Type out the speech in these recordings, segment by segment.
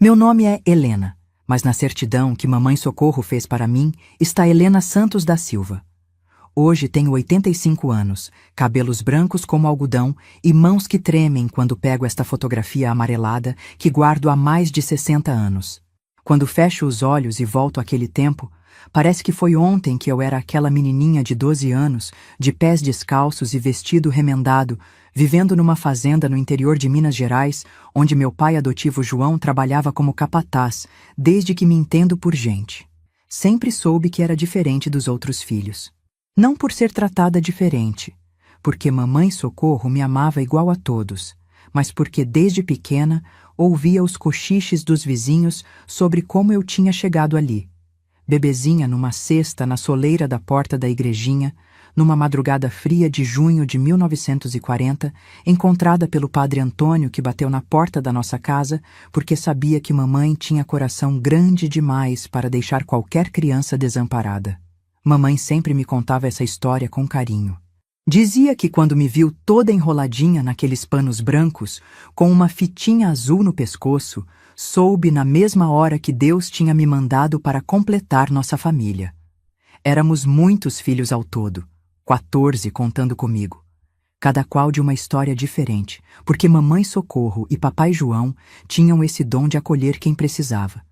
Meu nome é Helena, mas na certidão que Mamãe Socorro fez para mim está Helena Santos da Silva. Hoje tenho 85 anos, cabelos brancos como algodão e mãos que tremem quando pego esta fotografia amarelada que guardo há mais de 60 anos. Quando fecho os olhos e volto àquele tempo, parece que foi ontem que eu era aquela menininha de 12 anos, de pés descalços e vestido remendado, vivendo numa fazenda no interior de Minas Gerais, onde meu pai adotivo João trabalhava como capataz, desde que me entendo por gente. Sempre soube que era diferente dos outros filhos. Não por ser tratada diferente, porque Mamãe Socorro me amava igual a todos, mas porque desde pequena ouvia os cochiches dos vizinhos sobre como eu tinha chegado ali. Bebezinha numa cesta na soleira da porta da igrejinha, numa madrugada fria de junho de 1940, encontrada pelo padre Antônio que bateu na porta da nossa casa porque sabia que mamãe tinha coração grande demais para deixar qualquer criança desamparada. Mamãe sempre me contava essa história com carinho. Dizia que quando me viu toda enroladinha naqueles panos brancos, com uma fitinha azul no pescoço, soube na mesma hora que Deus tinha me mandado para completar nossa família. Éramos muitos filhos ao todo, 14 contando comigo. Cada qual de uma história diferente, porque Mamãe Socorro e Papai João tinham esse dom de acolher quem precisava.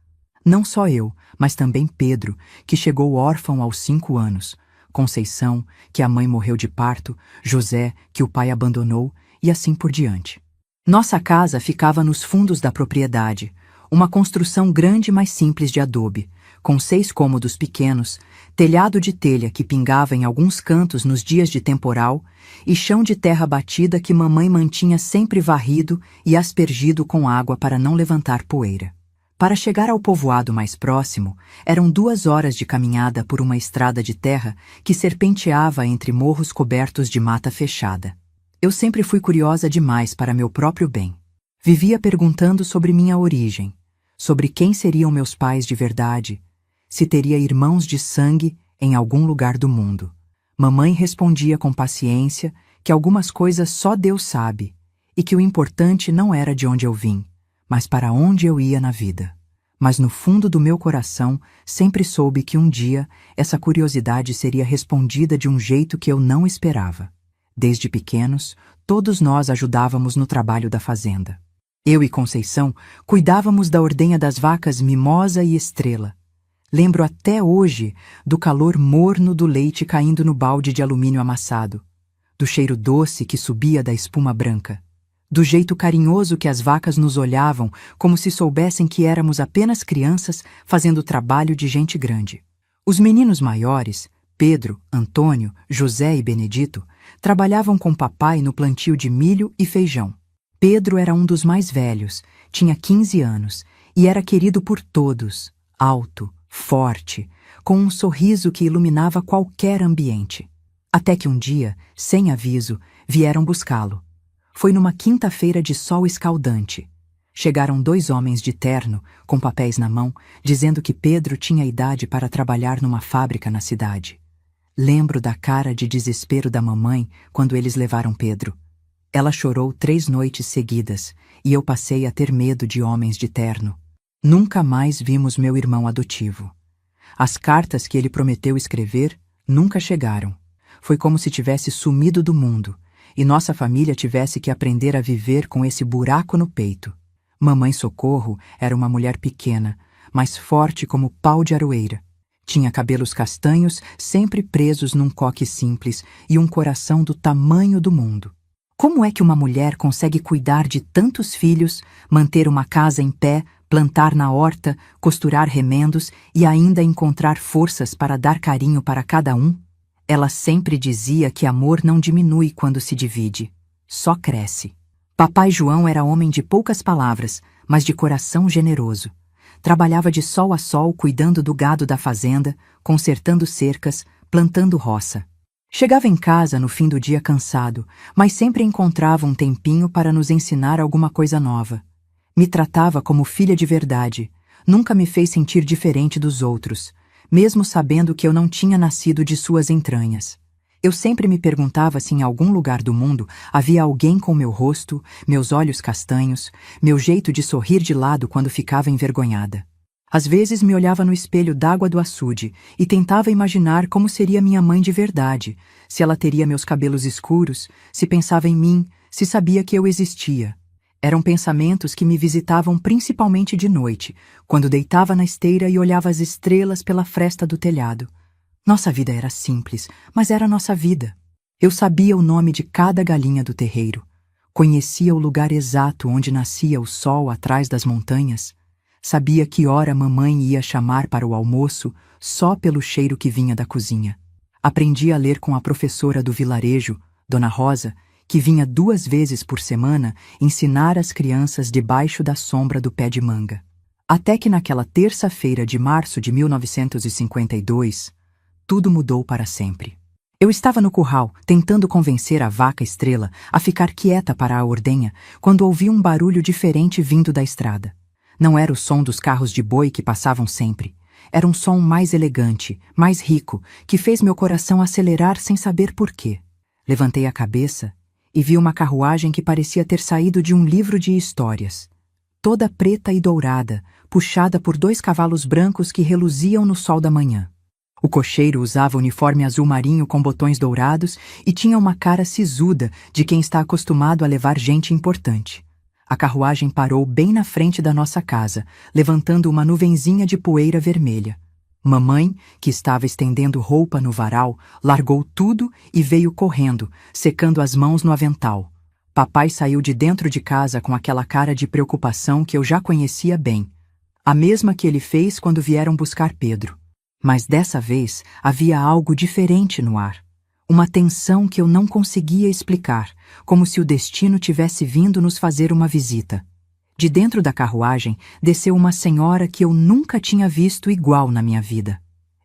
Não só eu, mas também Pedro, que chegou órfão aos 5 anos, Conceição, que a mãe morreu de parto, José, que o pai abandonou, e assim por diante. Nossa casa ficava nos fundos da propriedade, uma construção grande mas simples de adobe, com 6 cômodos pequenos, telhado de telha que pingava em alguns cantos nos dias de temporal e chão de terra batida que mamãe mantinha sempre varrido e aspergido com água para não levantar poeira. Para chegar ao povoado mais próximo, eram 2 horas de caminhada por uma estrada de terra que serpenteava entre morros cobertos de mata fechada. Eu sempre fui curiosa demais para meu próprio bem. Vivia perguntando sobre minha origem, sobre quem seriam meus pais de verdade, se teria irmãos de sangue em algum lugar do mundo. Mamãe respondia com paciência que algumas coisas só Deus sabe e que o importante não era de onde eu vim, mas para onde eu ia na vida. Mas no fundo do meu coração sempre soube que um dia essa curiosidade seria respondida de um jeito que eu não esperava. Desde pequenos, todos nós ajudávamos no trabalho da fazenda. Eu e Conceição cuidávamos da ordenha das vacas Mimosa e Estrela. Lembro até hoje do calor morno do leite caindo no balde de alumínio amassado, do cheiro doce que subia da espuma branca, do jeito carinhoso que as vacas nos olhavam como se soubessem que éramos apenas crianças fazendo trabalho de gente grande. Os meninos maiores, Pedro, Antônio, José e Benedito, trabalhavam com papai no plantio de milho e feijão. Pedro era um dos mais velhos, tinha 15 anos e era querido por todos, alto, forte, com um sorriso que iluminava qualquer ambiente. Até que um dia, sem aviso, vieram buscá-lo. Foi numa quinta-feira de sol escaldante. Chegaram 2 homens de terno, com papéis na mão, dizendo que Pedro tinha idade para trabalhar numa fábrica na cidade. Lembro da cara de desespero da mamãe quando eles levaram Pedro. Ela chorou 3 noites seguidas e eu passei a ter medo de homens de terno. Nunca mais vimos meu irmão adotivo. As cartas que ele prometeu escrever nunca chegaram. Foi como se tivesse sumido do mundo e nossa família tivesse que aprender a viver com esse buraco no peito. Mamãe Socorro era uma mulher pequena, mas forte como pau de aroeira. Tinha cabelos castanhos sempre presos num coque simples e um coração do tamanho do mundo. Como é que uma mulher consegue cuidar de tantos filhos, manter uma casa em pé, plantar na horta, costurar remendos e ainda encontrar forças para dar carinho para cada um? Ela sempre dizia que amor não diminui quando se divide, só cresce. Papai João era homem de poucas palavras, mas de coração generoso. Trabalhava de sol a sol cuidando do gado da fazenda, consertando cercas, plantando roça. Chegava em casa no fim do dia cansado, mas sempre encontrava um tempinho para nos ensinar alguma coisa nova. Me tratava como filha de verdade, nunca me fez sentir diferente dos outros, mesmo sabendo que eu não tinha nascido de suas entranhas. Eu sempre me perguntava se em algum lugar do mundo havia alguém com meu rosto, meus olhos castanhos, meu jeito de sorrir de lado quando ficava envergonhada. Às vezes me olhava no espelho d'água do açude e tentava imaginar como seria minha mãe de verdade, se ela teria meus cabelos escuros, se pensava em mim, se sabia que eu existia. Eram pensamentos que me visitavam principalmente de noite, quando deitava na esteira e olhava as estrelas pela fresta do telhado. Nossa vida era simples, mas era nossa vida. Eu sabia o nome de cada galinha do terreiro. Conhecia o lugar exato onde nascia o sol atrás das montanhas. Sabia que hora mamãe ia chamar para o almoço só pelo cheiro que vinha da cozinha. Aprendi a ler com a professora do vilarejo, Dona Rosa, que vinha 2 vezes por semana ensinar as crianças debaixo da sombra do pé de manga. Até que naquela terça-feira de março de 1952, tudo mudou para sempre. Eu estava no curral, tentando convencer a vaca Estrela a ficar quieta para a ordenha, quando ouvi um barulho diferente vindo da estrada. Não era o som dos carros de boi que passavam sempre. Era um som mais elegante, mais rico, que fez meu coração acelerar sem saber por quê. Levantei a cabeça e vi uma carruagem que parecia ter saído de um livro de histórias. Toda preta e dourada, puxada por 2 cavalos brancos que reluziam no sol da manhã. O cocheiro usava uniforme azul marinho com botões dourados e tinha uma cara sisuda de quem está acostumado a levar gente importante. A carruagem parou bem na frente da nossa casa, levantando uma nuvenzinha de poeira vermelha. Mamãe, que estava estendendo roupa no varal, largou tudo e veio correndo, secando as mãos no avental. Papai saiu de dentro de casa com aquela cara de preocupação que eu já conhecia bem. A mesma que ele fez quando vieram buscar Pedro. Mas dessa vez havia algo diferente no ar. Uma tensão que eu não conseguia explicar, como se o destino tivesse vindo nos fazer uma visita. De dentro da carruagem desceu uma senhora que eu nunca tinha visto igual na minha vida.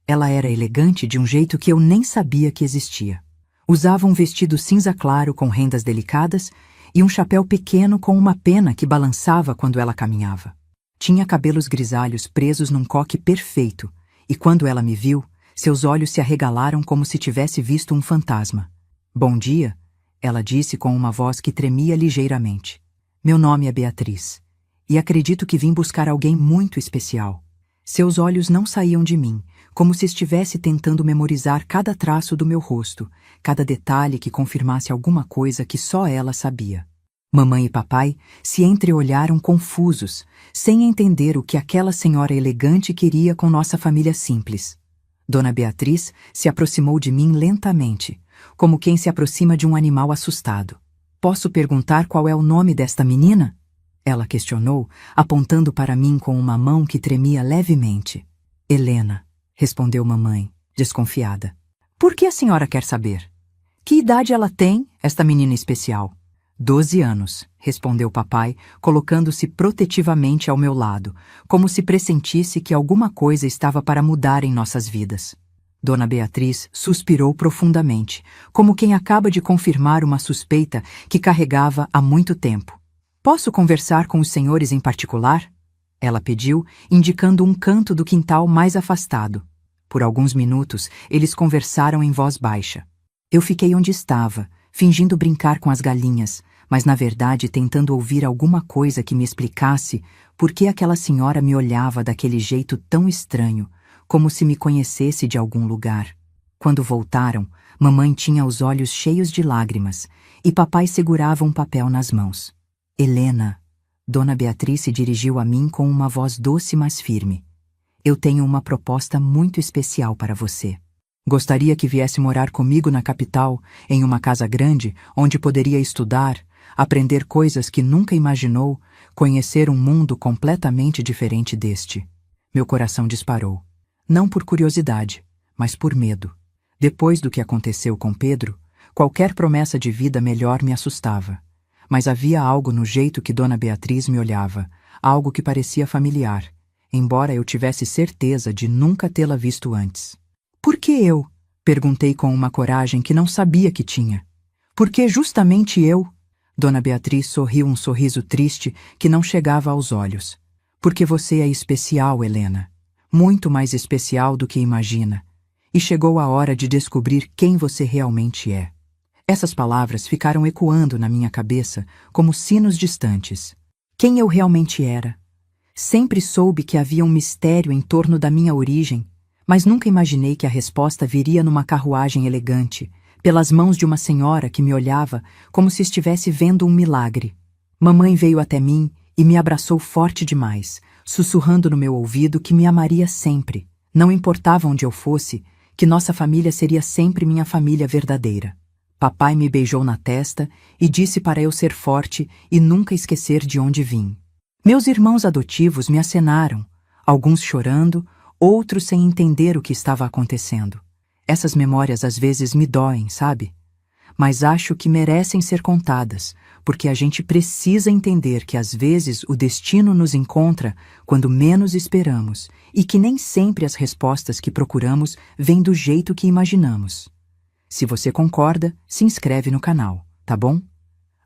Ela era elegante de um jeito que eu nem sabia que existia. Usava um vestido cinza claro com rendas delicadas e um chapéu pequeno com uma pena que balançava quando ela caminhava. Tinha cabelos grisalhos presos num coque perfeito, e quando ela me viu, seus olhos se arregalaram como se tivesse visto um fantasma. "Bom dia", ela disse com uma voz que tremia ligeiramente. "Meu nome é Beatriz, e acredito que vim buscar alguém muito especial." Seus olhos não saíam de mim, como se estivesse tentando memorizar cada traço do meu rosto, cada detalhe que confirmasse alguma coisa que só ela sabia. Mamãe e papai se entreolharam confusos, sem entender o que aquela senhora elegante queria com nossa família simples. Dona Beatriz se aproximou de mim lentamente, como quem se aproxima de um animal assustado. "Posso perguntar qual é o nome desta menina?" ela questionou, apontando para mim com uma mão que tremia levemente. "Helena", respondeu mamãe, desconfiada. "Por que a senhora quer saber? Que idade ela tem, esta menina especial?" 12 anos, respondeu papai, colocando-se protetivamente ao meu lado, como se pressentisse que alguma coisa estava para mudar em nossas vidas. Dona Beatriz suspirou profundamente, como quem acaba de confirmar uma suspeita que carregava há muito tempo. "Posso conversar com os senhores em particular?" ela pediu, indicando um canto do quintal mais afastado. Por alguns minutos, eles conversaram em voz baixa. Eu fiquei onde estava, fingindo brincar com as galinhas, mas na verdade tentando ouvir alguma coisa que me explicasse por que aquela senhora me olhava daquele jeito tão estranho, como se me conhecesse de algum lugar. Quando voltaram, mamãe tinha os olhos cheios de lágrimas e papai segurava um papel nas mãos. "Helena", Dona Beatriz se dirigiu a mim com uma voz doce mas firme. "Eu tenho uma proposta muito especial para você. Gostaria que viesse morar comigo na capital, em uma casa grande, onde poderia estudar, aprender coisas que nunca imaginou, conhecer um mundo completamente diferente deste." Meu coração disparou. Não por curiosidade, mas por medo. Depois do que aconteceu com Pedro, qualquer promessa de vida melhor me assustava. Mas havia algo no jeito que Dona Beatriz me olhava, algo que parecia familiar, embora eu tivesse certeza de nunca tê-la visto antes. "Por que eu?" perguntei com uma coragem que não sabia que tinha. "Por que justamente eu?" Dona Beatriz sorriu um sorriso triste que não chegava aos olhos. "Porque você é especial, Helena. Muito mais especial do que imagina. E chegou a hora de descobrir quem você realmente é. Essas palavras ficaram ecoando na minha cabeça como sinos distantes. Quem eu realmente era? Sempre soube que havia um mistério em torno da minha origem, mas nunca imaginei que a resposta viria numa carruagem elegante, pelas mãos de uma senhora que me olhava como se estivesse vendo um milagre. Mamãe veio até mim e me abraçou forte demais, sussurrando no meu ouvido que me amaria sempre, não importava onde eu fosse, que nossa família seria sempre minha família verdadeira. Papai me beijou na testa e disse para eu ser forte e nunca esquecer de onde vim. Meus irmãos adotivos me acenaram, alguns chorando, outros sem entender o que estava acontecendo. Essas memórias às vezes me doem, sabe? Mas acho que merecem ser contadas, porque a gente precisa entender que às vezes o destino nos encontra quando menos esperamos e que nem sempre as respostas que procuramos vêm do jeito que imaginamos. Se você concorda, se inscreve no canal, tá bom?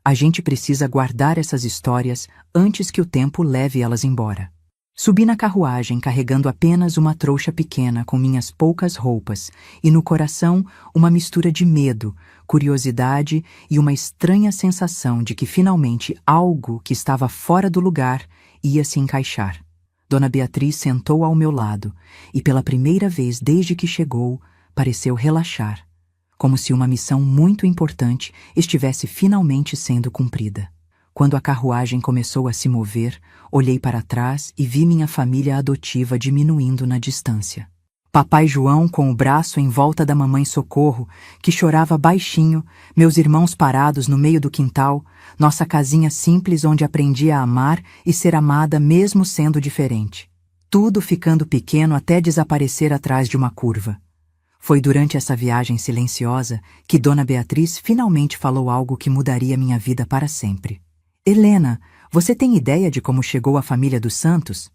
A gente precisa guardar essas histórias antes que o tempo leve elas embora. Subi na carruagem carregando apenas uma trouxa pequena com minhas poucas roupas e no coração uma mistura de medo, curiosidade e uma estranha sensação de que finalmente algo que estava fora do lugar ia se encaixar. Dona Beatriz sentou ao meu lado e pela primeira vez desde que chegou, pareceu relaxar, como se uma missão muito importante estivesse finalmente sendo cumprida. Quando a carruagem começou a se mover, olhei para trás e vi minha família adotiva diminuindo na distância. Papai João com o braço em volta da mamãe Socorro, que chorava baixinho, meus irmãos parados no meio do quintal, nossa casinha simples onde aprendi a amar e ser amada mesmo sendo diferente. Tudo ficando pequeno até desaparecer atrás de uma curva. Foi durante essa viagem silenciosa que Dona Beatriz finalmente falou algo que mudaria minha vida para sempre. Helena, você tem ideia de como chegou a família dos Santos?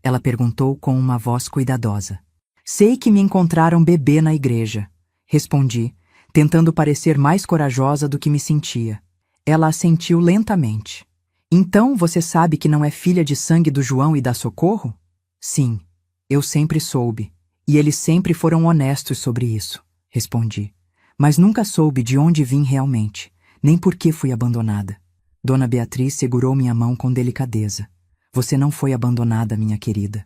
Ela perguntou com uma voz cuidadosa. Sei que me encontraram bebê na igreja, respondi, tentando parecer mais corajosa do que me sentia. Ela assentiu lentamente. Então você sabe que não é filha de sangue do João e da Socorro? Sim, eu sempre soube. E eles sempre foram honestos sobre isso, respondi. Mas nunca soube de onde vim realmente, nem por que fui abandonada. Dona Beatriz segurou minha mão com delicadeza. Você não foi abandonada, minha querida.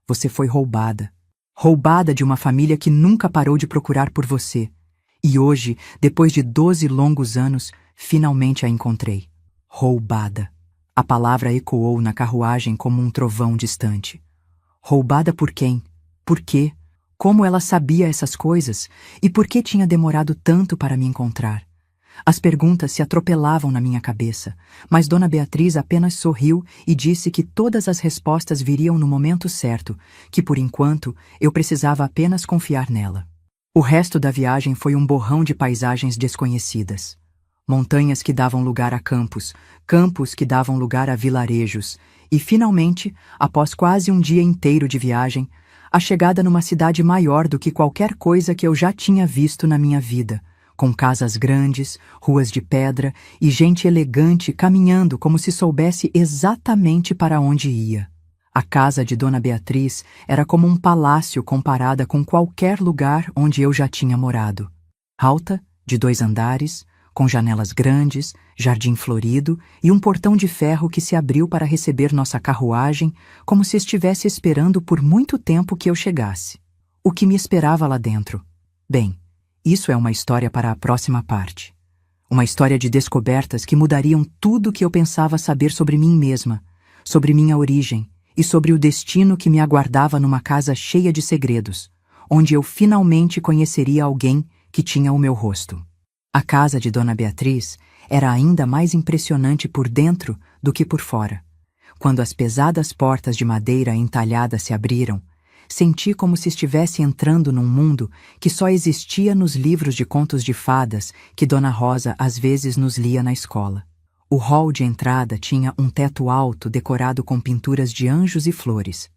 Você foi roubada. Roubada de uma família que nunca parou de procurar por você. E hoje, depois de 12 longos anos, finalmente a encontrei. Roubada. A palavra ecoou na carruagem como um trovão distante. Roubada por quem? Por quê? Como ela sabia essas coisas? E por que tinha demorado tanto para me encontrar? As perguntas se atropelavam na minha cabeça, mas Dona Beatriz apenas sorriu e disse que todas as respostas viriam no momento certo, que por enquanto eu precisava apenas confiar nela. O resto da viagem foi um borrão de paisagens desconhecidas. Montanhas que davam lugar a campos, campos que davam lugar a vilarejos, e finalmente, após quase um dia inteiro de viagem, a chegada numa cidade maior do que qualquer coisa que eu já tinha visto na minha vida, com casas grandes, ruas de pedra e gente elegante caminhando como se soubesse exatamente para onde ia. A casa de Dona Beatriz era como um palácio comparada com qualquer lugar onde eu já tinha morado. Alta, de 2 andares, com janelas grandes, jardim florido e um portão de ferro que se abriu para receber nossa carruagem como se estivesse esperando por muito tempo que eu chegasse. O que me esperava lá dentro? Bem, isso é uma história para a próxima parte. Uma história de descobertas que mudariam tudo o que eu pensava saber sobre mim mesma, sobre minha origem e sobre o destino que me aguardava numa casa cheia de segredos, onde eu finalmente conheceria alguém que tinha o meu rosto. A casa de Dona Beatriz era ainda mais impressionante por dentro do que por fora. Quando as pesadas portas de madeira entalhada se abriram, senti como se estivesse entrando num mundo que só existia nos livros de contos de fadas que Dona Rosa às vezes nos lia na escola. O hall de entrada tinha um teto alto decorado com pinturas de anjos e flores,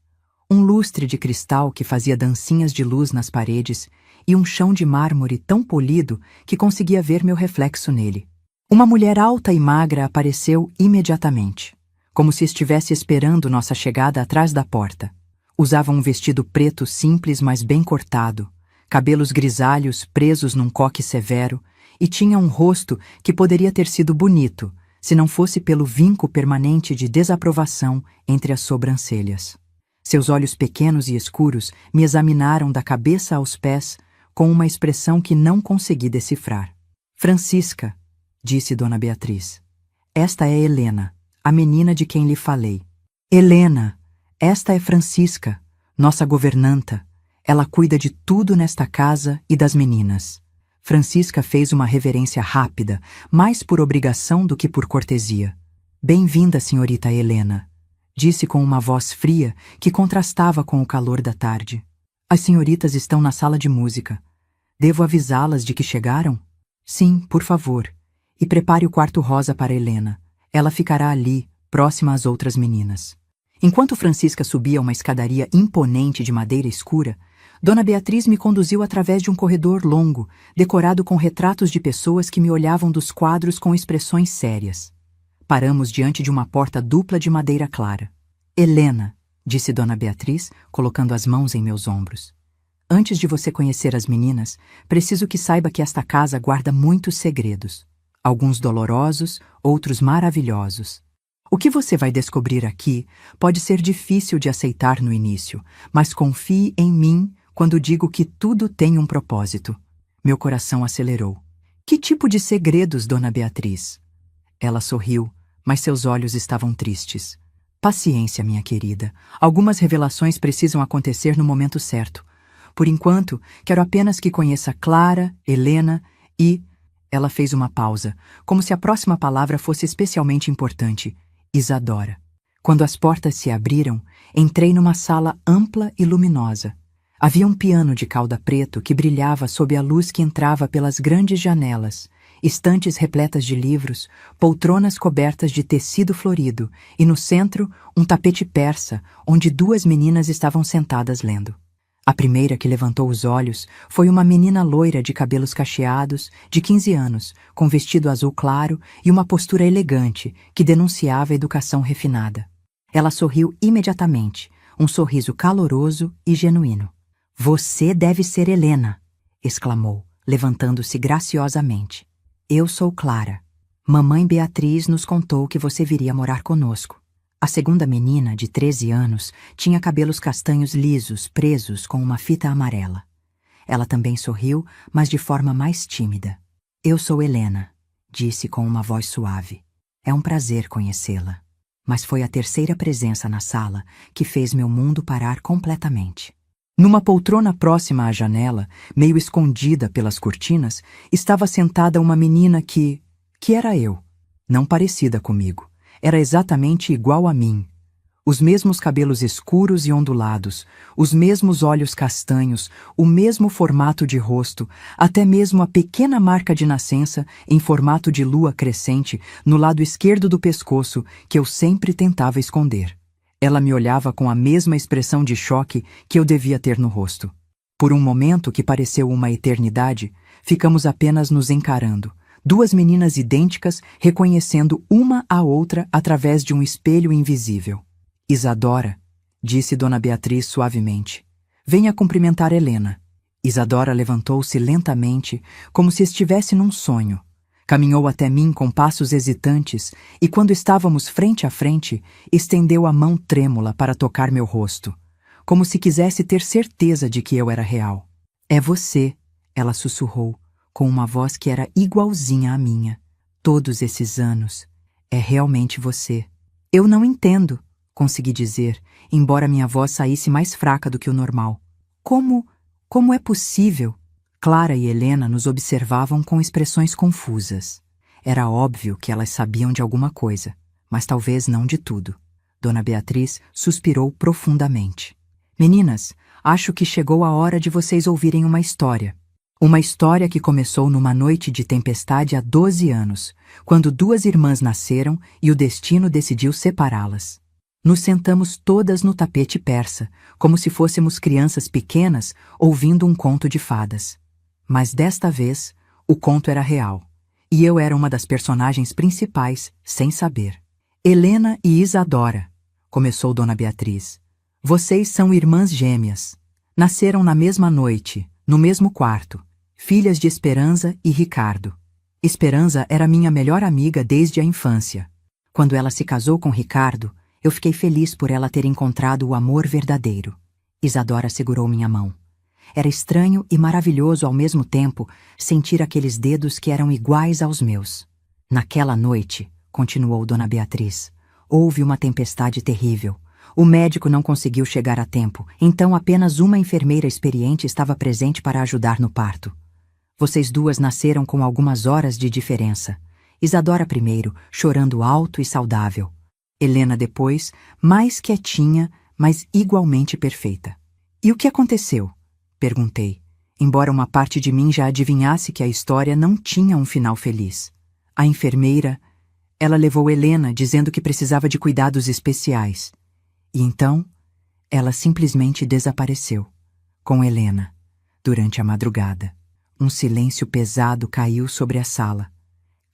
um lustre de cristal que fazia dancinhas de luz nas paredes e um chão de mármore tão polido que conseguia ver meu reflexo nele. Uma mulher alta e magra apareceu imediatamente, como se estivesse esperando nossa chegada atrás da porta. Usava um vestido preto simples, mas bem cortado, cabelos grisalhos presos num coque severo, e tinha um rosto que poderia ter sido bonito, se não fosse pelo vinco permanente de desaprovação entre as sobrancelhas. Seus olhos pequenos e escuros me examinaram da cabeça aos pés com uma expressão que não consegui decifrar. Francisca, disse Dona Beatriz, esta é Helena, a menina de quem lhe falei. Helena, esta é Francisca, nossa governanta. Ela cuida de tudo nesta casa e das meninas. Francisca fez uma reverência rápida, mais por obrigação do que por cortesia. Bem-vinda, senhorita Helena, disse com uma voz fria que contrastava com o calor da tarde. As senhoritas estão na sala de música. Devo avisá-las de que chegaram? Sim, por favor. E prepare o quarto rosa para Helena. Ela ficará ali, próxima às outras meninas. Enquanto Francisca subia uma escadaria imponente de madeira escura, Dona Beatriz me conduziu através de um corredor longo, decorado com retratos de pessoas que me olhavam dos quadros com expressões sérias. Paramos diante de uma porta dupla de madeira clara. Helena, disse Dona Beatriz, colocando as mãos em meus ombros. Antes de você conhecer as meninas, preciso que saiba que esta casa guarda muitos segredos. Alguns dolorosos, outros maravilhosos. O que você vai descobrir aqui pode ser difícil de aceitar no início, mas confie em mim quando digo que tudo tem um propósito. Meu coração acelerou. Que tipo de segredos, Dona Beatriz? Ela sorriu, mas seus olhos estavam tristes. Paciência, minha querida. Algumas revelações precisam acontecer no momento certo. Por enquanto, quero apenas que conheça Clara, Helena e... Ela fez uma pausa, como se a próxima palavra fosse especialmente importante. Isadora. Quando as portas se abriram, entrei numa sala ampla e luminosa. Havia um piano de cauda preto que brilhava sob a luz que entrava pelas grandes janelas, estantes repletas de livros, poltronas cobertas de tecido florido e, no centro, um tapete persa, onde duas meninas estavam sentadas lendo. A primeira que levantou os olhos foi uma menina loira de cabelos cacheados, de 15 anos, com vestido azul claro e uma postura elegante que denunciava educação refinada. Ela sorriu imediatamente, um sorriso caloroso e genuíno. Você deve ser Helena, exclamou, levantando-se graciosamente. Eu sou Clara. Mamãe Beatriz nos contou que você viria morar conosco. A segunda menina, de 13 anos, tinha cabelos castanhos lisos, presos com uma fita amarela. Ela também sorriu, mas de forma mais tímida. Eu sou Helena, disse com uma voz suave. É um prazer conhecê-la. Mas foi a terceira presença na sala que fez meu mundo parar completamente. Numa poltrona próxima à janela, meio escondida pelas cortinas, estava sentada uma menina que era eu, não parecida comigo. Era exatamente igual a mim. Os mesmos cabelos escuros e ondulados, os mesmos olhos castanhos, o mesmo formato de rosto, até mesmo a pequena marca de nascença em formato de lua crescente no lado esquerdo do pescoço que eu sempre tentava esconder. Ela me olhava com a mesma expressão de choque que eu devia ter no rosto. Por um momento que pareceu uma eternidade, ficamos apenas nos encarando. Duas meninas idênticas reconhecendo uma a outra através de um espelho invisível. Isadora, disse Dona Beatriz suavemente, venha cumprimentar Helena. Isadora levantou-se lentamente, como se estivesse num sonho. Caminhou até mim com passos hesitantes e, quando estávamos frente a frente, estendeu a mão trêmula para tocar meu rosto, como se quisesse ter certeza de que eu era real. É você, ela sussurrou, com uma voz que era igualzinha à minha. Todos esses anos. É realmente você. Eu não entendo, consegui dizer, embora minha voz saísse mais fraca do que o normal. Como é possível? Clara e Helena nos observavam com expressões confusas. Era óbvio que elas sabiam de alguma coisa, mas talvez não de tudo. Dona Beatriz suspirou profundamente. Meninas, acho que chegou a hora de vocês ouvirem uma história. Uma história que começou numa noite de tempestade há 12 anos, quando duas irmãs nasceram e o destino decidiu separá-las. Nos sentamos todas no tapete persa, como se fôssemos crianças pequenas ouvindo um conto de fadas. Mas desta vez, o conto era real, e eu era uma das personagens principais, sem saber. Helena e Isadora, começou Dona Beatriz. Vocês são irmãs gêmeas. Nasceram na mesma noite, no mesmo quarto, filhas de Esperança e Ricardo. Esperança era minha melhor amiga desde a infância. Quando ela se casou com Ricardo, eu fiquei feliz por ela ter encontrado o amor verdadeiro. Isadora segurou minha mão. Era estranho e maravilhoso ao mesmo tempo sentir aqueles dedos que eram iguais aos meus. Naquela noite, continuou Dona Beatriz, houve uma tempestade terrível. O médico não conseguiu chegar a tempo, então apenas uma enfermeira experiente estava presente para ajudar no parto. Vocês duas nasceram com algumas horas de diferença. Isadora primeiro, chorando alto e saudável. Helena depois, mais quietinha, mas igualmente perfeita. E o que aconteceu? Perguntei, embora uma parte de mim já adivinhasse que a história não tinha um final feliz. A enfermeira, ela levou Helena dizendo que precisava de cuidados especiais. E então, ela simplesmente desapareceu, com Helena, durante a madrugada. Um silêncio pesado caiu sobre a sala.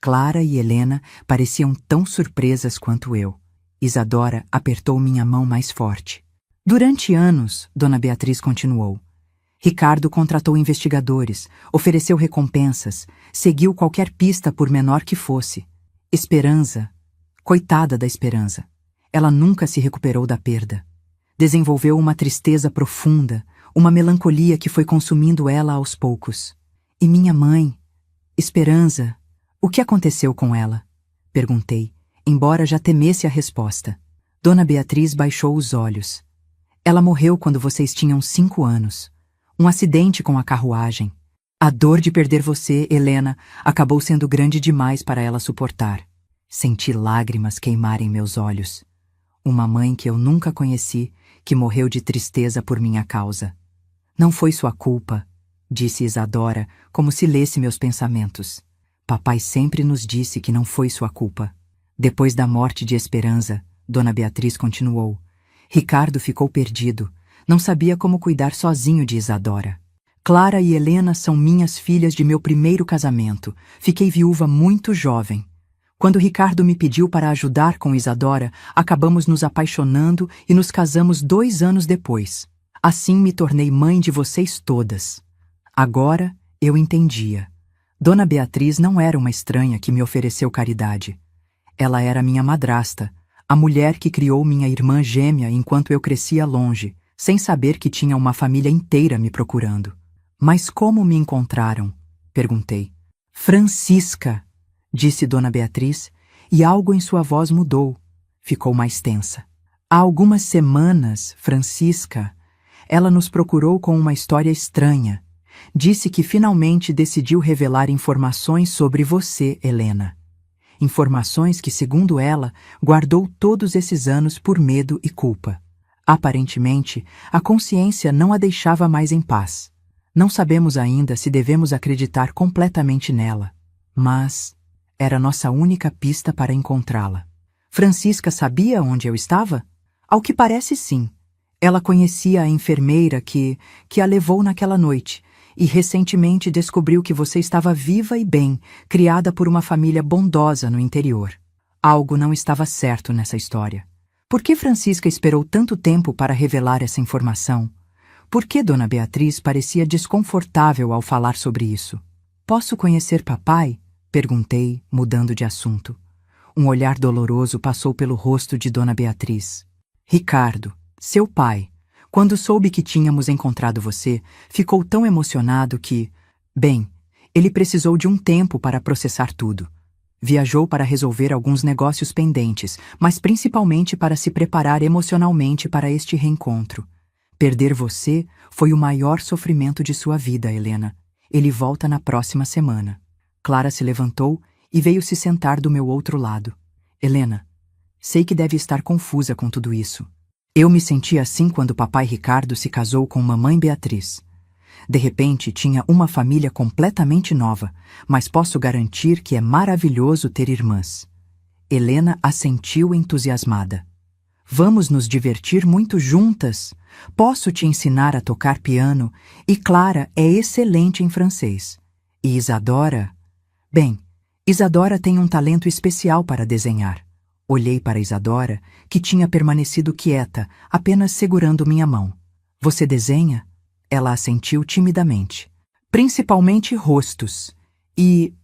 Clara e Helena pareciam tão surpresas quanto eu. Isadora apertou minha mão mais forte. Durante anos, Dona Beatriz continuou. Ricardo contratou investigadores, ofereceu recompensas, seguiu qualquer pista por menor que fosse. Esperança, coitada da Esperança. Ela nunca se recuperou da perda. Desenvolveu uma tristeza profunda, uma melancolia que foi consumindo ela aos poucos. E minha mãe, Esperança, o que aconteceu com ela? Perguntei, embora já temesse a resposta. Dona Beatriz baixou os olhos. Ela morreu quando vocês tinham 5 anos. Um acidente com a carruagem. A dor de perder você, Helena, acabou sendo grande demais para ela suportar. Senti lágrimas queimarem meus olhos. Uma mãe que eu nunca conheci, que morreu de tristeza por minha causa. Não foi sua culpa, disse Isadora, como se lesse meus pensamentos. Papai sempre nos disse que não foi sua culpa. Depois da morte de Esperança, Dona Beatriz continuou. Ricardo ficou perdido. Não sabia como cuidar sozinho de Isadora. Clara e Helena são minhas filhas de meu primeiro casamento. Fiquei viúva muito jovem. Quando Ricardo me pediu para ajudar com Isadora, acabamos nos apaixonando e nos casamos 2 anos depois. Assim me tornei mãe de vocês todas. Agora eu entendia. Dona Beatriz não era uma estranha que me ofereceu caridade. Ela era minha madrasta, a mulher que criou minha irmã gêmea enquanto eu crescia longe, sem saber que tinha uma família inteira me procurando. Mas como me encontraram? Perguntei. Francisca, disse Dona Beatriz, e algo em sua voz mudou. Ficou mais tensa. Há algumas semanas, Francisca, ela nos procurou com uma história estranha. Disse que finalmente decidiu revelar informações sobre você, Helena. Informações que, segundo ela, guardou todos esses anos por medo e culpa. Aparentemente, a consciência não a deixava mais em paz. Não sabemos ainda se devemos acreditar completamente nela, mas era nossa única pista para encontrá-la. Francisca sabia onde eu estava? Ao que parece, sim. Ela conhecia a enfermeira que a levou naquela noite e recentemente descobriu que você estava viva e bem, criada por uma família bondosa no interior. Algo não estava certo nessa história. Por que Francisca esperou tanto tempo para revelar essa informação? Por que Dona Beatriz parecia desconfortável ao falar sobre isso? Posso conhecer papai? Perguntei, mudando de assunto. Um olhar doloroso passou pelo rosto de Dona Beatriz. Ricardo, seu pai, quando soube que tínhamos encontrado você, ficou tão emocionado que, bem, ele precisou de um tempo para processar tudo. Viajou para resolver alguns negócios pendentes, mas principalmente para se preparar emocionalmente para este reencontro. Perder você foi o maior sofrimento de sua vida, Helena. Ele volta na próxima semana. Clara se levantou e veio se sentar do meu outro lado. Helena, sei que deve estar confusa com tudo isso. Eu me senti assim quando papai Ricardo se casou com mamãe Beatriz. De repente, tinha uma família completamente nova, mas posso garantir que é maravilhoso ter irmãs. Helena assentiu entusiasmada. Vamos nos divertir muito juntas. Posso te ensinar a tocar piano e Clara é excelente em francês. E Isadora? Bem, Isadora tem um talento especial para desenhar. Olhei para Isadora, que tinha permanecido quieta, apenas segurando minha mão. Você desenha? Ela assentiu timidamente. Principalmente rostos. E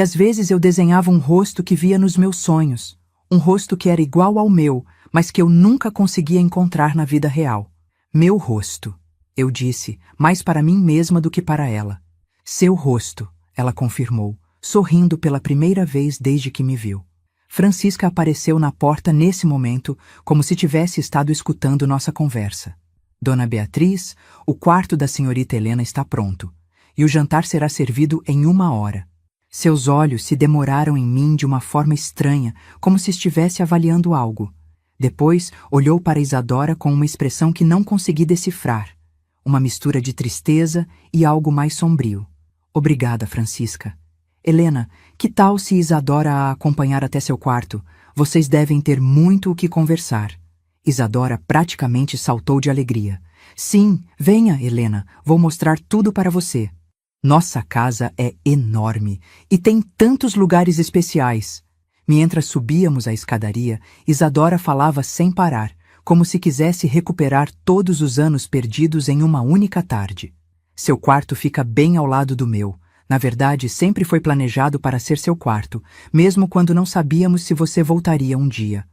às vezes eu desenhava um rosto que via nos meus sonhos. Um rosto que era igual ao meu, mas que eu nunca conseguia encontrar na vida real. Meu rosto, eu disse, mais para mim mesma do que para ela. Seu rosto, ela confirmou, sorrindo pela primeira vez desde que me viu. Francisca apareceu na porta nesse momento, como se tivesse estado escutando nossa conversa. Dona Beatriz, o quarto da senhorita Helena está pronto, e o jantar será servido em 1 hora. Seus olhos se demoraram em mim de uma forma estranha, como se estivesse avaliando algo. Depois, olhou para Isadora com uma expressão que não consegui decifrar. Uma mistura de tristeza e algo mais sombrio. Obrigada, Francisca. Helena, que tal se Isadora a acompanhar até seu quarto? Vocês devem ter muito o que conversar. Isadora praticamente saltou de alegria. Sim, venha, Helena, vou mostrar tudo para você. Nossa casa é enorme e tem tantos lugares especiais. Mientras subíamos a escadaria, Isadora falava sem parar, como se quisesse recuperar todos os anos perdidos em uma única tarde. Seu quarto fica bem ao lado do meu. Na verdade, sempre foi planejado para ser seu quarto, mesmo quando não sabíamos se você voltaria um dia.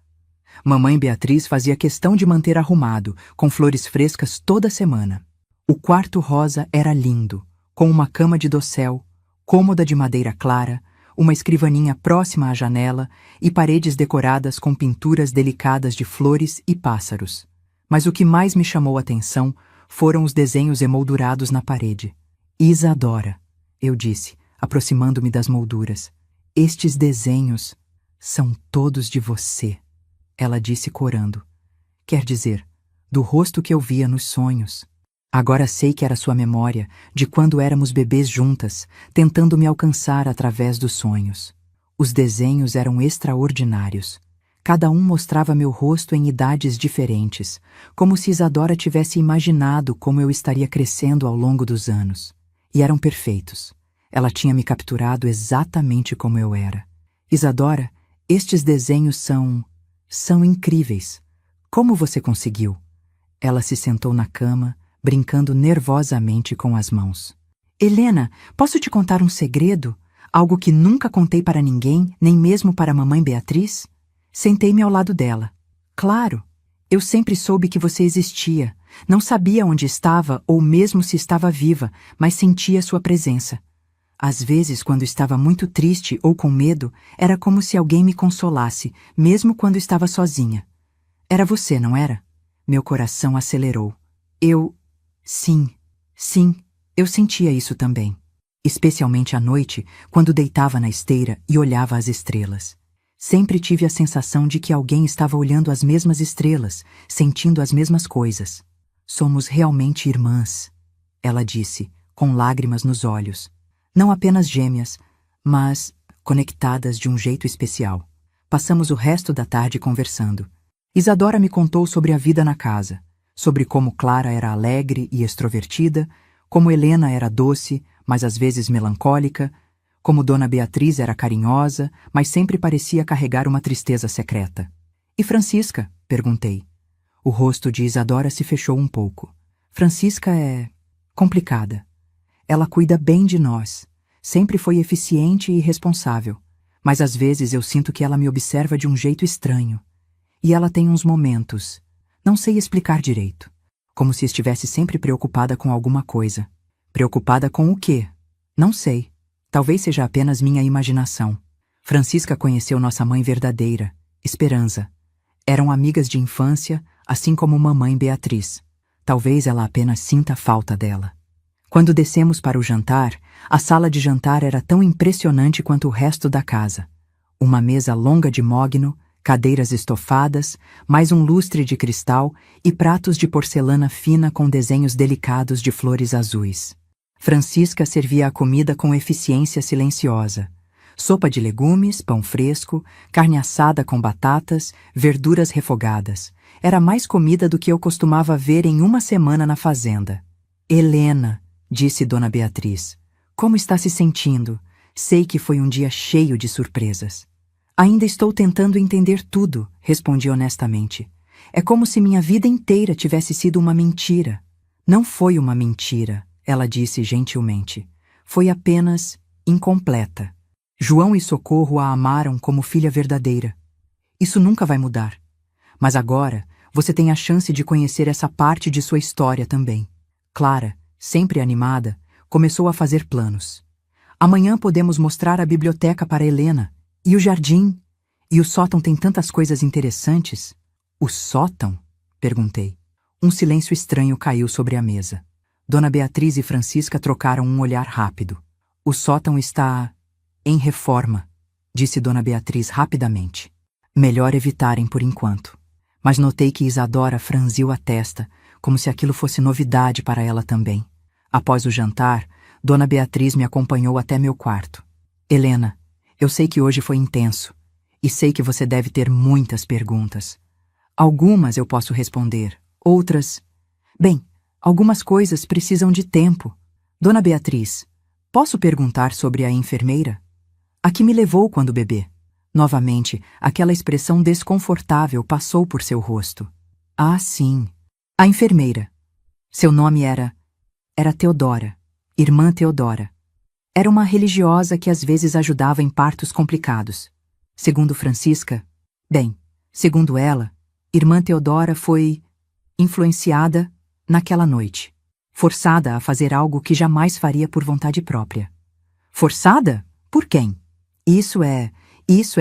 Mamãe Beatriz fazia questão de manter arrumado, com flores frescas toda semana. O quarto rosa era lindo, com uma cama de dossel, cômoda de madeira clara, uma escrivaninha próxima à janela e paredes decoradas com pinturas delicadas de flores e pássaros. Mas o que mais me chamou a atenção foram os desenhos emoldurados na parede. Isadora, eu disse, aproximando-me das molduras. Estes desenhos são todos de você. Ela disse corando. Quer dizer, do rosto que eu via nos sonhos. Agora sei que era sua memória, de quando éramos bebês juntas, tentando me alcançar através dos sonhos. Os desenhos eram extraordinários. Cada um mostrava meu rosto em idades diferentes, como se Isadora tivesse imaginado como eu estaria crescendo ao longo dos anos. E eram perfeitos. Ela tinha me capturado exatamente como eu era. Isadora, estes desenhos são incríveis. Como você conseguiu? Ela se sentou na cama, brincando nervosamente com as mãos. Helena, posso te contar um segredo? Algo que nunca contei para ninguém, nem mesmo para a mamãe Beatriz? Sentei-me ao lado dela. Claro, eu sempre soube que você existia. Não sabia onde estava ou mesmo se estava viva, mas sentia sua presença. Às vezes, quando estava muito triste ou com medo, era como se alguém me consolasse, mesmo quando estava sozinha. Era você, não era? Meu coração acelerou. Sim, eu sentia isso também. Especialmente à noite, quando deitava na esteira e olhava as estrelas. Sempre tive a sensação de que alguém estava olhando as mesmas estrelas, sentindo as mesmas coisas. Somos realmente irmãs, ela disse, com lágrimas nos olhos. Não apenas gêmeas, mas conectadas de um jeito especial. Passamos o resto da tarde conversando. Isadora me contou sobre a vida na casa, sobre como Clara era alegre e extrovertida, como Helena era doce, mas às vezes melancólica, como Dona Beatriz era carinhosa, mas sempre parecia carregar uma tristeza secreta. E Francisca? Perguntei. O rosto de Isadora se fechou um pouco. Francisca é complicada. Ela cuida bem de nós. Sempre foi eficiente e responsável. Mas às vezes eu sinto que ela me observa de um jeito estranho. E ela tem uns momentos. Não sei explicar direito. Como se estivesse sempre preocupada com alguma coisa. Preocupada com o quê? Não sei. Talvez seja apenas minha imaginação. Francisca conheceu nossa mãe verdadeira, Esperança. Eram amigas de infância, assim como mamãe Beatriz. Talvez ela apenas sinta falta dela. Quando descemos para o jantar, a sala de jantar era tão impressionante quanto o resto da casa. Uma mesa longa de mogno, cadeiras estofadas, mais um lustre de cristal e pratos de porcelana fina com desenhos delicados de flores azuis. Francisca servia a comida com eficiência silenciosa. Sopa de legumes, pão fresco, carne assada com batatas, verduras refogadas. Era mais comida do que eu costumava ver em uma semana na fazenda. Helena, disse Dona Beatriz, como está se sentindo? Sei que foi um dia cheio de surpresas. Ainda estou tentando entender tudo, respondi honestamente. É como se minha vida inteira tivesse sido uma mentira. Não foi uma mentira, ela disse gentilmente. Foi apenas incompleta. João e Socorro a amaram como filha verdadeira. Isso nunca vai mudar. Mas agora, você tem a chance de conhecer essa parte de sua história também. Clara, sempre animada, começou a fazer planos. Amanhã podemos mostrar a biblioteca para Helena. E o jardim? E o sótão tem tantas coisas interessantes. O sótão? Perguntei. Um silêncio estranho caiu sobre a mesa. Dona Beatriz e Francisca trocaram um olhar rápido. O sótão está em reforma, disse Dona Beatriz rapidamente. Melhor evitarem por enquanto. Mas notei que Isadora franziu a testa, como se aquilo fosse novidade para ela também. Após o jantar, Dona Beatriz me acompanhou até meu quarto. Helena, eu sei que hoje foi intenso, e sei que você deve ter muitas perguntas. Algumas eu posso responder, outras... Bem, algumas coisas precisam de tempo. Dona Beatriz, posso perguntar sobre a enfermeira? A que me levou quando bebê? Novamente, aquela expressão desconfortável passou por seu rosto. Ah, sim. A enfermeira. Seu nome era Teodora, irmã Teodora. Era uma religiosa que às vezes ajudava em partos complicados. Segundo Francisca, segundo ela, irmã Teodora foi influenciada naquela noite. Forçada a fazer algo que jamais faria por vontade própria. Forçada? Por quem? Isso é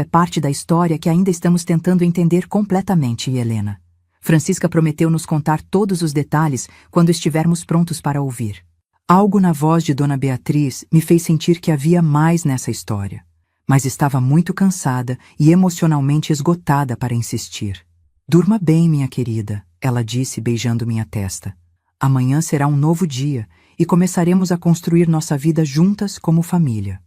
parte da história que ainda estamos tentando entender completamente, Helena. Francisca prometeu nos contar todos os detalhes quando estivermos prontos para ouvir. Algo na voz de Dona Beatriz me fez sentir que havia mais nessa história, mas estava muito cansada e emocionalmente esgotada para insistir. Durma bem, minha querida, ela disse beijando minha testa. Amanhã será um novo dia e começaremos a construir nossa vida juntas como família.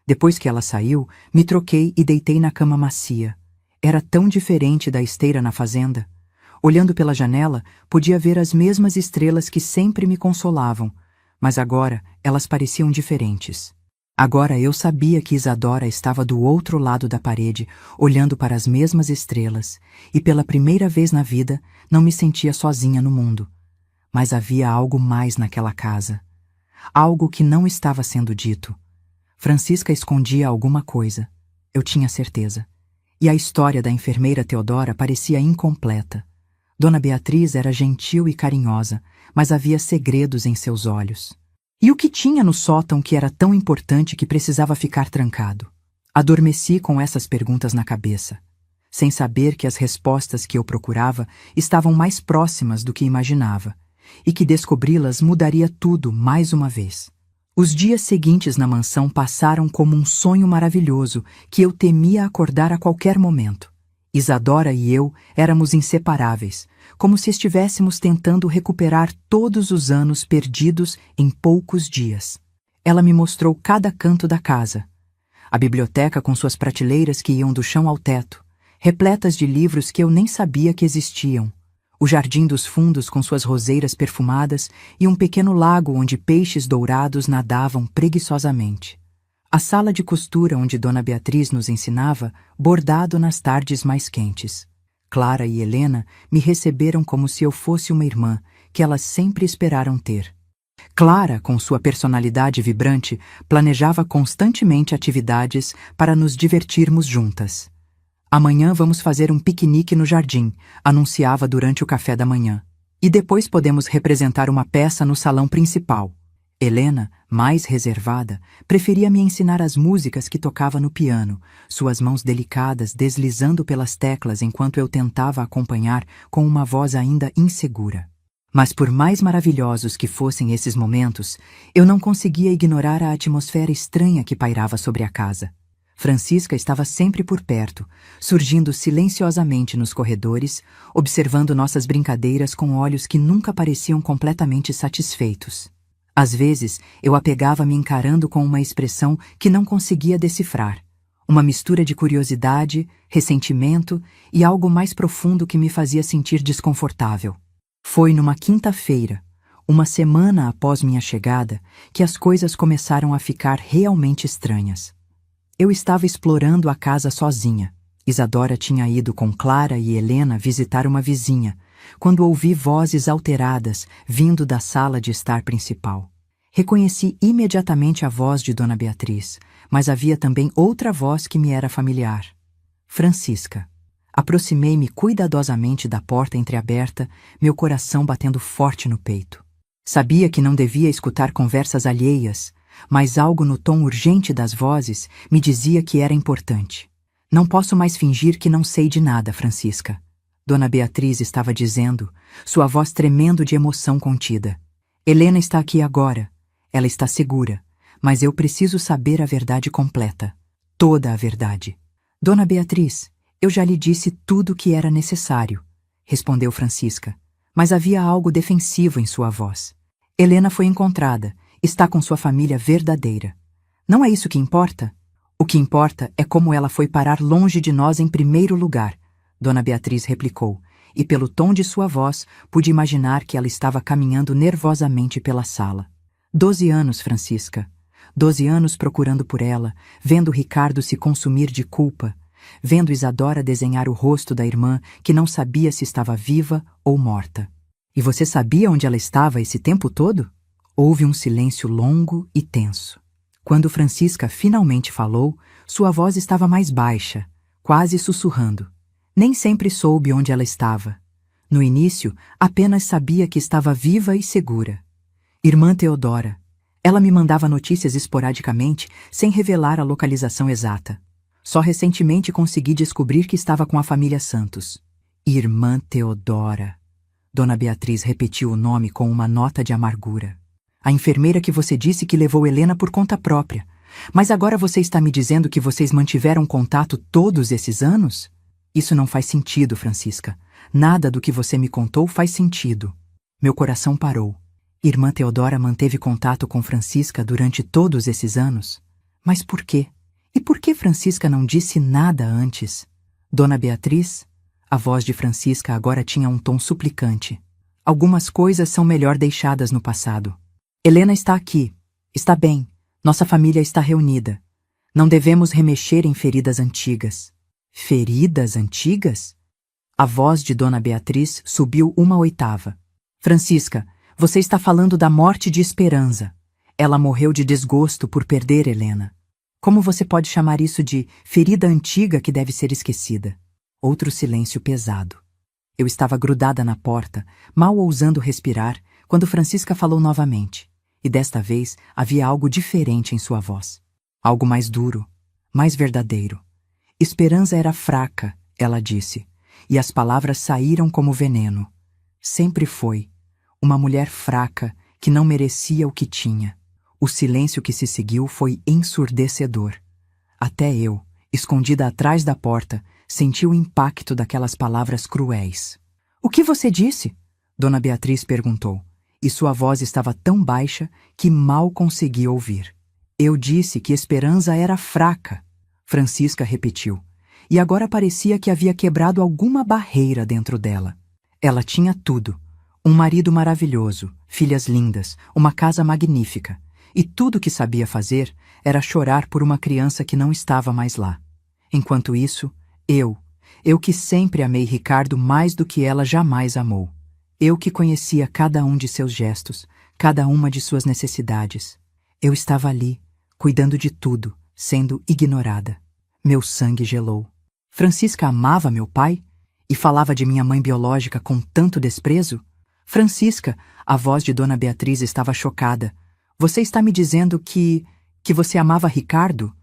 Depois que ela saiu, me troquei e deitei na cama macia. Era tão diferente da esteira na fazenda. Olhando pela janela, podia ver as mesmas estrelas que sempre me consolavam, mas agora elas pareciam diferentes. Agora eu sabia que Isadora estava do outro lado da parede, olhando para as mesmas estrelas, e pela primeira vez na vida não me sentia sozinha no mundo. Mas havia algo mais naquela casa. Algo que não estava sendo dito. Francisca escondia alguma coisa. Eu tinha certeza. E a história da enfermeira Teodora parecia incompleta. Dona Beatriz era gentil e carinhosa, mas havia segredos em seus olhos. E o que tinha no sótão que era tão importante que precisava ficar trancado? Adormeci com essas perguntas na cabeça, sem saber que as respostas que eu procurava estavam mais próximas do que imaginava, e que descobri-las mudaria tudo mais uma vez. Os dias seguintes na mansão passaram como um sonho maravilhoso que eu temia acordar a qualquer momento. Isadora e eu éramos inseparáveis, como se estivéssemos tentando recuperar todos os anos perdidos em poucos dias. Ela me mostrou cada canto da casa. A biblioteca com suas prateleiras que iam do chão ao teto, repletas de livros que eu nem sabia que existiam. O jardim dos fundos com suas roseiras perfumadas e um pequeno lago onde peixes dourados nadavam preguiçosamente. A sala de costura onde Dona Beatriz nos ensinava, bordado nas tardes mais quentes. Clara e Helena me receberam como se eu fosse uma irmã, que elas sempre esperaram ter. Clara, com sua personalidade vibrante, planejava constantemente atividades para nos divertirmos juntas. Amanhã vamos fazer um piquenique no jardim, anunciava durante o café da manhã. E depois podemos representar uma peça no salão principal. Helena, mais reservada, preferia me ensinar as músicas que tocava no piano, suas mãos delicadas deslizando pelas teclas enquanto eu tentava acompanhar com uma voz ainda insegura. Mas por mais maravilhosos que fossem esses momentos, eu não conseguia ignorar a atmosfera estranha que pairava sobre a casa. Francisca estava sempre por perto, surgindo silenciosamente nos corredores, observando nossas brincadeiras com olhos que nunca pareciam completamente satisfeitos. Às vezes, eu a pegava me encarando com uma expressão que não conseguia decifrar, uma mistura de curiosidade, ressentimento e algo mais profundo que me fazia sentir desconfortável. Foi numa quinta-feira, uma semana após minha chegada, que as coisas começaram a ficar realmente estranhas. Eu estava explorando a casa sozinha. Isadora tinha ido com Clara e Helena visitar uma vizinha, quando ouvi vozes alteradas vindo da sala de estar principal. Reconheci imediatamente a voz de Dona Beatriz, mas havia também outra voz que me era familiar. Francisca. Aproximei-me cuidadosamente da porta entreaberta, meu coração batendo forte no peito. Sabia que não devia escutar conversas alheias, mas algo no tom urgente das vozes me dizia que era importante. Não posso mais fingir que não sei de nada, Francisca. Dona Beatriz estava dizendo, sua voz tremendo de emoção contida. Helena está aqui agora. Ela está segura, mas eu preciso saber a verdade completa. Toda a verdade. Dona Beatriz, eu já lhe disse tudo o que era necessário, respondeu Francisca, mas havia algo defensivo em sua voz. Helena foi encontrada, está com sua família verdadeira. Não é isso que importa? O que importa é como ela foi parar longe de nós em primeiro lugar, Dona Beatriz replicou, e pelo tom de sua voz pude imaginar que ela estava caminhando nervosamente pela sala. 12 anos, Francisca. 12 anos procurando por ela, vendo Ricardo se consumir de culpa, vendo Isadora desenhar o rosto da irmã que não sabia se estava viva ou morta. E você sabia onde ela estava esse tempo todo? Houve um silêncio longo e tenso. Quando Francisca finalmente falou, sua voz estava mais baixa, quase sussurrando. Nem sempre soube onde ela estava. No início, apenas sabia que estava viva e segura. Irmã Teodora. Ela me mandava notícias esporadicamente, sem revelar a localização exata. Só recentemente consegui descobrir que estava com a família Santos. Irmã Teodora. Dona Beatriz repetiu o nome com uma nota de amargura. A enfermeira que você disse que levou Helena por conta própria. Mas agora você está me dizendo que vocês mantiveram contato todos esses anos? Isso não faz sentido, Francisca. Nada do que você me contou faz sentido. Meu coração parou. Irmã Teodora manteve contato com Francisca durante todos esses anos? Mas por quê? E por que Francisca não disse nada antes? Dona Beatriz? A voz de Francisca agora tinha um tom suplicante. Algumas coisas são melhor deixadas no passado. Helena está aqui. Está bem. Nossa família está reunida. Não devemos remexer em feridas antigas. Feridas antigas? A voz de Dona Beatriz subiu uma oitava. Francisca, você está falando da morte de Esperança. Ela morreu de desgosto por perder Helena. Como você pode chamar isso de ferida antiga que deve ser esquecida? Outro silêncio pesado. Eu estava grudada na porta, mal ousando respirar, quando Francisca falou novamente. E desta vez havia algo diferente em sua voz. Algo mais duro, mais verdadeiro. Esperança era fraca, ela disse, e as palavras saíram como veneno. Sempre foi. Uma mulher fraca que não merecia o que tinha. O silêncio que se seguiu foi ensurdecedor. Até eu, escondida atrás da porta, senti o impacto daquelas palavras cruéis. O que você disse? Dona Beatriz perguntou, e sua voz estava tão baixa que mal consegui ouvir. Eu disse que Esperança era fraca, Francisca repetiu, e agora parecia que havia quebrado alguma barreira dentro dela. Ela tinha tudo. Um marido maravilhoso, filhas lindas, uma casa magnífica, e tudo que sabia fazer era chorar por uma criança que não estava mais lá. Enquanto isso, eu que sempre amei Ricardo mais do que ela jamais amou. Eu que conhecia cada um de seus gestos, cada uma de suas necessidades. Eu estava ali, cuidando de tudo, sendo ignorada. Meu sangue gelou. Francisca amava meu pai? E falava de minha mãe biológica com tanto desprezo? Francisca, a voz de Dona Beatriz estava chocada. Você está me dizendo que você amava Ricardo?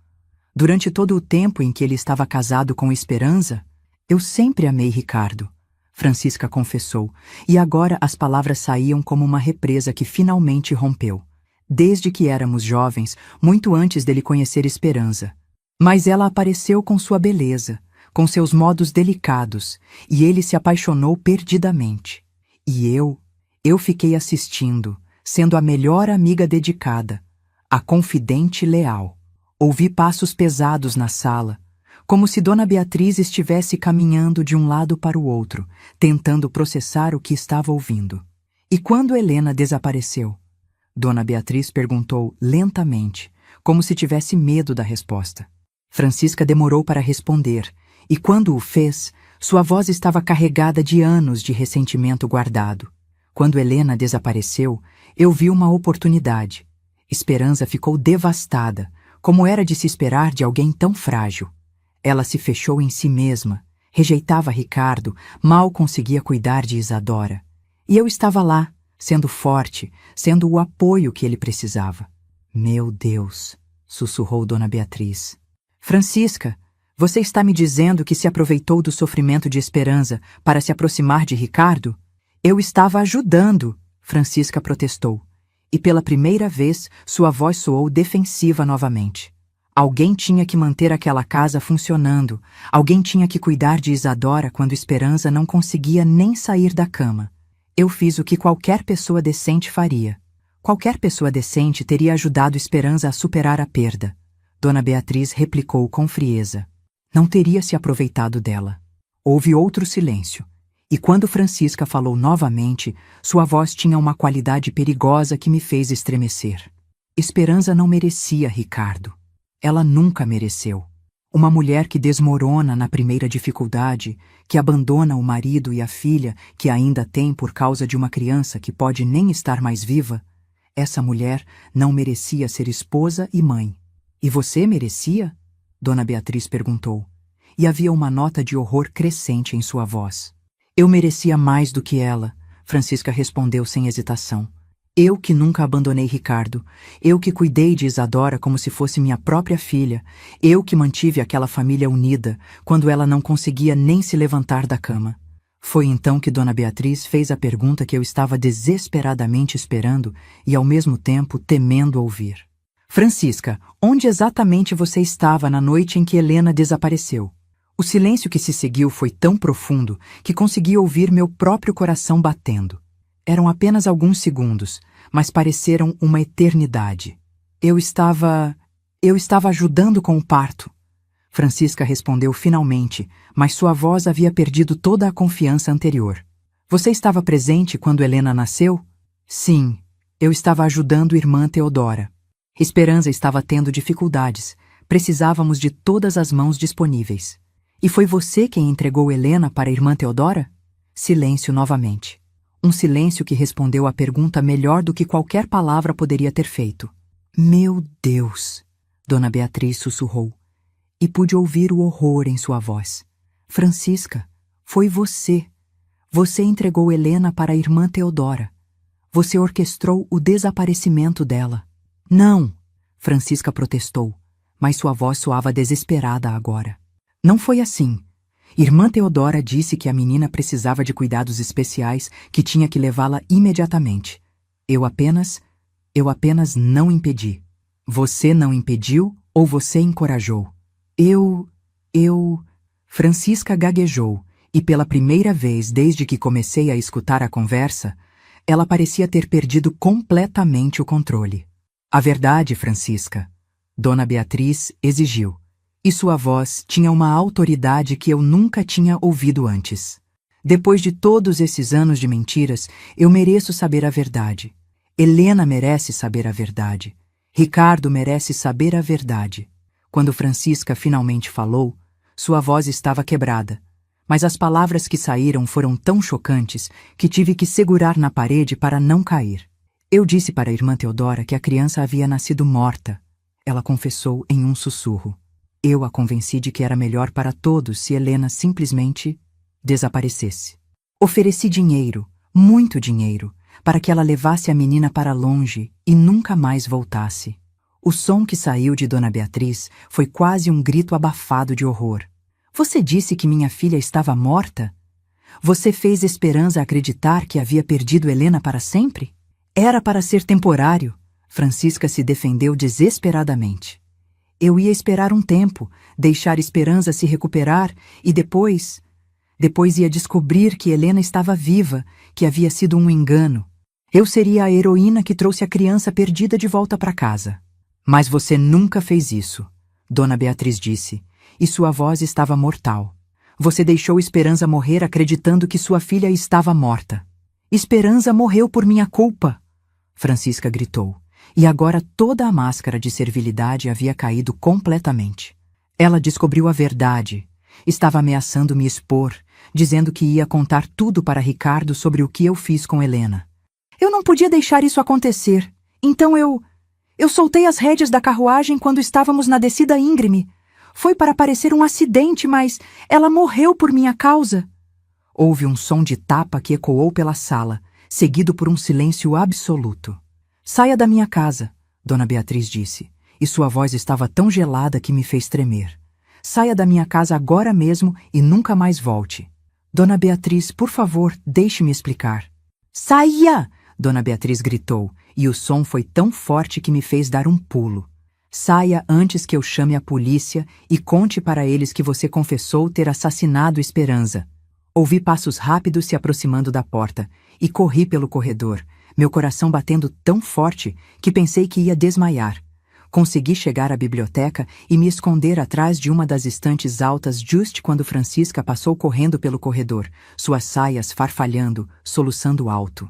Durante todo o tempo em que ele estava casado com Esperança? Eu sempre amei Ricardo, Francisca confessou, e agora as palavras saíam como uma represa que finalmente rompeu. Desde que éramos jovens, muito antes dele conhecer Esperança. Mas ela apareceu com sua beleza, com seus modos delicados, e ele se apaixonou perdidamente. E eu fiquei assistindo, sendo a melhor amiga dedicada, a confidente leal. Ouvi passos pesados na sala, como se Dona Beatriz estivesse caminhando de um lado para o outro, tentando processar o que estava ouvindo. E quando Helena desapareceu? Dona Beatriz perguntou lentamente, como se tivesse medo da resposta. Francisca demorou para responder, e quando o fez, Sua voz estava carregada de anos de ressentimento guardado. Quando Helena desapareceu, eu vi uma oportunidade. Esperança ficou devastada, como era de se esperar de alguém tão frágil. Ela se fechou em si mesma, rejeitava Ricardo, mal conseguia cuidar de Isadora. E eu estava lá, sendo forte, sendo o apoio que ele precisava. Meu Deus, sussurrou Dona Beatriz. Francisca, você está me dizendo que se aproveitou do sofrimento de Esperança para se aproximar de Ricardo? Eu estava ajudando, Francisca protestou. E pela primeira vez, sua voz soou defensiva novamente. Alguém tinha que manter aquela casa funcionando. Alguém tinha que cuidar de Isadora quando Esperança não conseguia nem sair da cama. Eu fiz o que qualquer pessoa decente faria. Qualquer pessoa decente teria ajudado Esperança a superar a perda. Dona Beatriz replicou com frieza. Não teria se aproveitado dela. Houve outro silêncio. E quando Francisca falou novamente, sua voz tinha uma qualidade perigosa que me fez estremecer. Esperança não merecia Ricardo. Ela nunca mereceu. Uma mulher que desmorona na primeira dificuldade, que abandona o marido e a filha que ainda tem por causa de uma criança que pode nem estar mais viva, essa mulher não merecia ser esposa e mãe. E você merecia? Dona Beatriz perguntou. E havia uma nota de horror crescente em sua voz. Eu merecia mais do que ela, Francisca respondeu sem hesitação. Eu que nunca abandonei Ricardo, eu que cuidei de Isadora como se fosse minha própria filha, eu que mantive aquela família unida quando ela não conseguia nem se levantar da cama. Foi então que Dona Beatriz fez a pergunta que eu estava desesperadamente esperando e ao mesmo tempo temendo ouvir. Francisca, onde exatamente você estava na noite em que Helena desapareceu? O silêncio que se seguiu foi tão profundo que consegui ouvir meu próprio coração batendo. Eram apenas alguns segundos, mas pareceram uma eternidade. Eu estava ajudando com o parto. Francisca respondeu finalmente, mas sua voz havia perdido toda a confiança anterior. Você estava presente quando Helena nasceu? Sim, eu estava ajudando irmã Teodora. Esperança estava tendo dificuldades. Precisávamos de todas as mãos disponíveis. E foi você quem entregou Helena para a irmã Teodora? Silêncio novamente. Um silêncio que respondeu à pergunta melhor do que qualquer palavra poderia ter feito. Meu Deus! Dona Beatriz sussurrou. E pude ouvir o horror em sua voz. Francisca, foi você. Você entregou Helena para a irmã Teodora. Você orquestrou o desaparecimento dela. Não! Francisca protestou, mas sua voz soava desesperada agora. Não foi assim. Irmã Teodora disse que a menina precisava de cuidados especiais, que tinha que levá-la imediatamente. Eu apenas não impedi. Você não impediu ou você encorajou? Francisca gaguejou, e pela primeira vez desde que comecei a escutar a conversa, ela parecia ter perdido completamente o controle. A verdade, Francisca, Dona Beatriz exigiu. E sua voz tinha uma autoridade que eu nunca tinha ouvido antes. Depois de todos esses anos de mentiras, eu mereço saber a verdade. Helena merece saber a verdade. Ricardo merece saber a verdade. Quando Francisca finalmente falou, sua voz estava quebrada, mas as palavras que saíram foram tão chocantes que tive que segurar na parede para não cair. Eu disse para a irmã Teodora que a criança havia nascido morta. Ela confessou em um sussurro. Eu a convenci de que era melhor para todos se Helena simplesmente desaparecesse. Ofereci dinheiro, muito dinheiro, para que ela levasse a menina para longe e nunca mais voltasse. O som que saiu de Dona Beatriz foi quase um grito abafado de horror. Você disse que minha filha estava morta? Você fez Esperança acreditar que havia perdido Helena para sempre? Era para ser temporário. Francisca se defendeu desesperadamente. Eu ia esperar um tempo, deixar Esperança se recuperar e depois ia descobrir que Helena estava viva, que havia sido um engano. Eu seria a heroína que trouxe a criança perdida de volta para casa. Mas você nunca fez isso, Dona Beatriz disse, e sua voz estava mortal. Você deixou Esperança morrer acreditando que sua filha estava morta. Esperança morreu por minha culpa, Francisca gritou. E agora toda a máscara de servilidade havia caído completamente. Ela descobriu a verdade. Estava ameaçando me expor, dizendo que ia contar tudo para Ricardo sobre o que eu fiz com Helena. Eu não podia deixar isso acontecer, então eu soltei as rédeas da carruagem quando estávamos na descida íngreme. Foi para parecer um acidente, mas ela morreu por minha causa. Houve um som de tapa que ecoou pela sala, seguido por um silêncio absoluto. Saia da minha casa, Dona Beatriz disse, e sua voz estava tão gelada que me fez tremer. Saia da minha casa agora mesmo e nunca mais volte. Dona Beatriz, por favor, deixe-me explicar. Saia! Dona Beatriz gritou, e o som foi tão forte que me fez dar um pulo. Saia antes que eu chame a polícia e conte para eles que você confessou ter assassinado Esperança. Ouvi passos rápidos se aproximando da porta e corri pelo corredor, meu coração batendo tão forte que pensei que ia desmaiar. Consegui chegar à biblioteca e me esconder atrás de uma das estantes altas justo quando Francisca passou correndo pelo corredor, suas saias farfalhando, soluçando alto.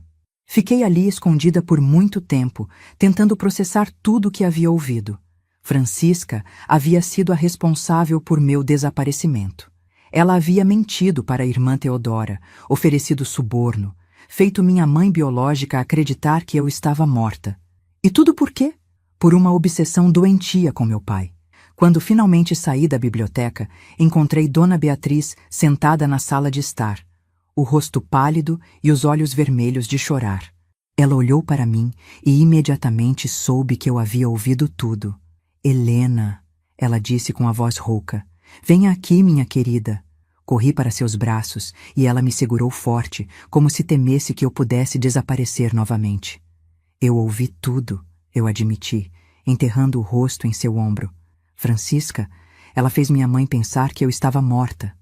Fiquei ali escondida por muito tempo, tentando processar tudo o que havia ouvido. Francisca havia sido a responsável por meu desaparecimento. Ela havia mentido para a irmã Teodora, oferecido suborno, feito minha mãe biológica acreditar que eu estava morta. E tudo por quê? Por uma obsessão doentia com meu pai. Quando finalmente saí da biblioteca, encontrei Dona Beatriz sentada na sala de estar, o rosto pálido e os olhos vermelhos de chorar. Ela olhou para mim e imediatamente soube que eu havia ouvido tudo. Helena, ela disse com a voz rouca, venha aqui, minha querida. Corri para seus braços e ela me segurou forte, como se temesse que eu pudesse desaparecer novamente. Eu ouvi tudo, eu admiti, enterrando o rosto em seu ombro. Francisca, ela fez minha mãe pensar que eu estava morta.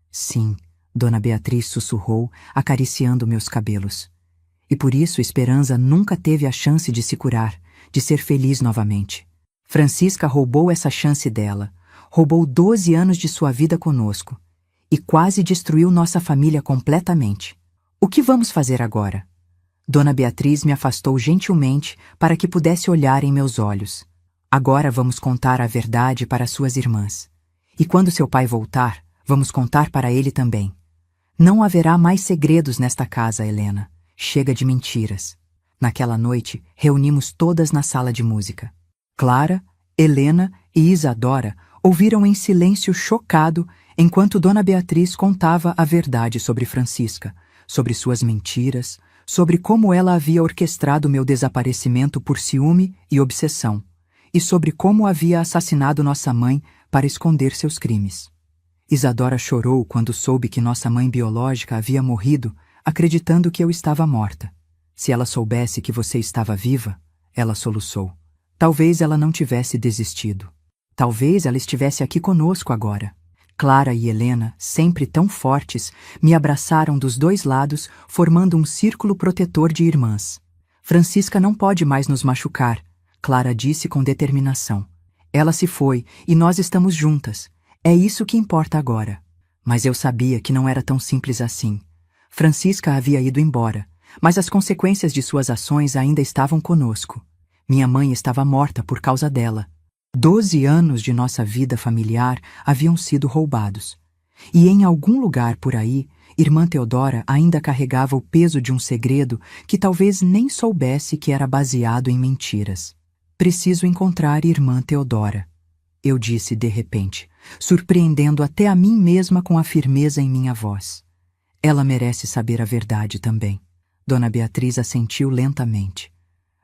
Sim, Dona Beatriz sussurrou, acariciando meus cabelos. E por isso Esperança nunca teve a chance de se curar, de ser feliz novamente. Francisca roubou essa chance dela, roubou 12 anos de sua vida conosco e quase destruiu nossa família completamente. O que vamos fazer agora? Dona Beatriz me afastou gentilmente para que pudesse olhar em meus olhos. Agora vamos contar a verdade para suas irmãs. E quando seu pai voltar, vamos contar para ele também. Não haverá mais segredos nesta casa, Helena. Chega de mentiras. Naquela noite, reunimos todas na sala de música. Clara, Helena e Isadora ouviram em silêncio chocado enquanto Dona Beatriz contava a verdade sobre Francisca, sobre suas mentiras, sobre como ela havia orquestrado meu desaparecimento por ciúme e obsessão, e sobre como havia assassinado nossa mãe para esconder seus crimes. Isadora chorou quando soube que nossa mãe biológica havia morrido, acreditando que eu estava morta. Se ela soubesse que você estava viva, ela soluçou. Talvez ela não tivesse desistido. Talvez ela estivesse aqui conosco agora. Clara e Helena, sempre tão fortes, me abraçaram dos dois lados, formando um círculo protetor de irmãs. Francisca não pode mais nos machucar, Clara disse com determinação. Ela se foi e nós estamos juntas. É isso que importa agora. Mas eu sabia que não era tão simples assim. Francisca havia ido embora, mas as consequências de suas ações ainda estavam conosco. Minha mãe estava morta por causa dela. 12 anos de nossa vida familiar haviam sido roubados. E em algum lugar por aí, irmã Teodora ainda carregava o peso de um segredo que talvez nem soubesse que era baseado em mentiras. Preciso encontrar irmã Teodora, eu disse de repente, surpreendendo até a mim mesma com a firmeza em minha voz. Ela merece saber a verdade também. Dona Beatriz assentiu lentamente.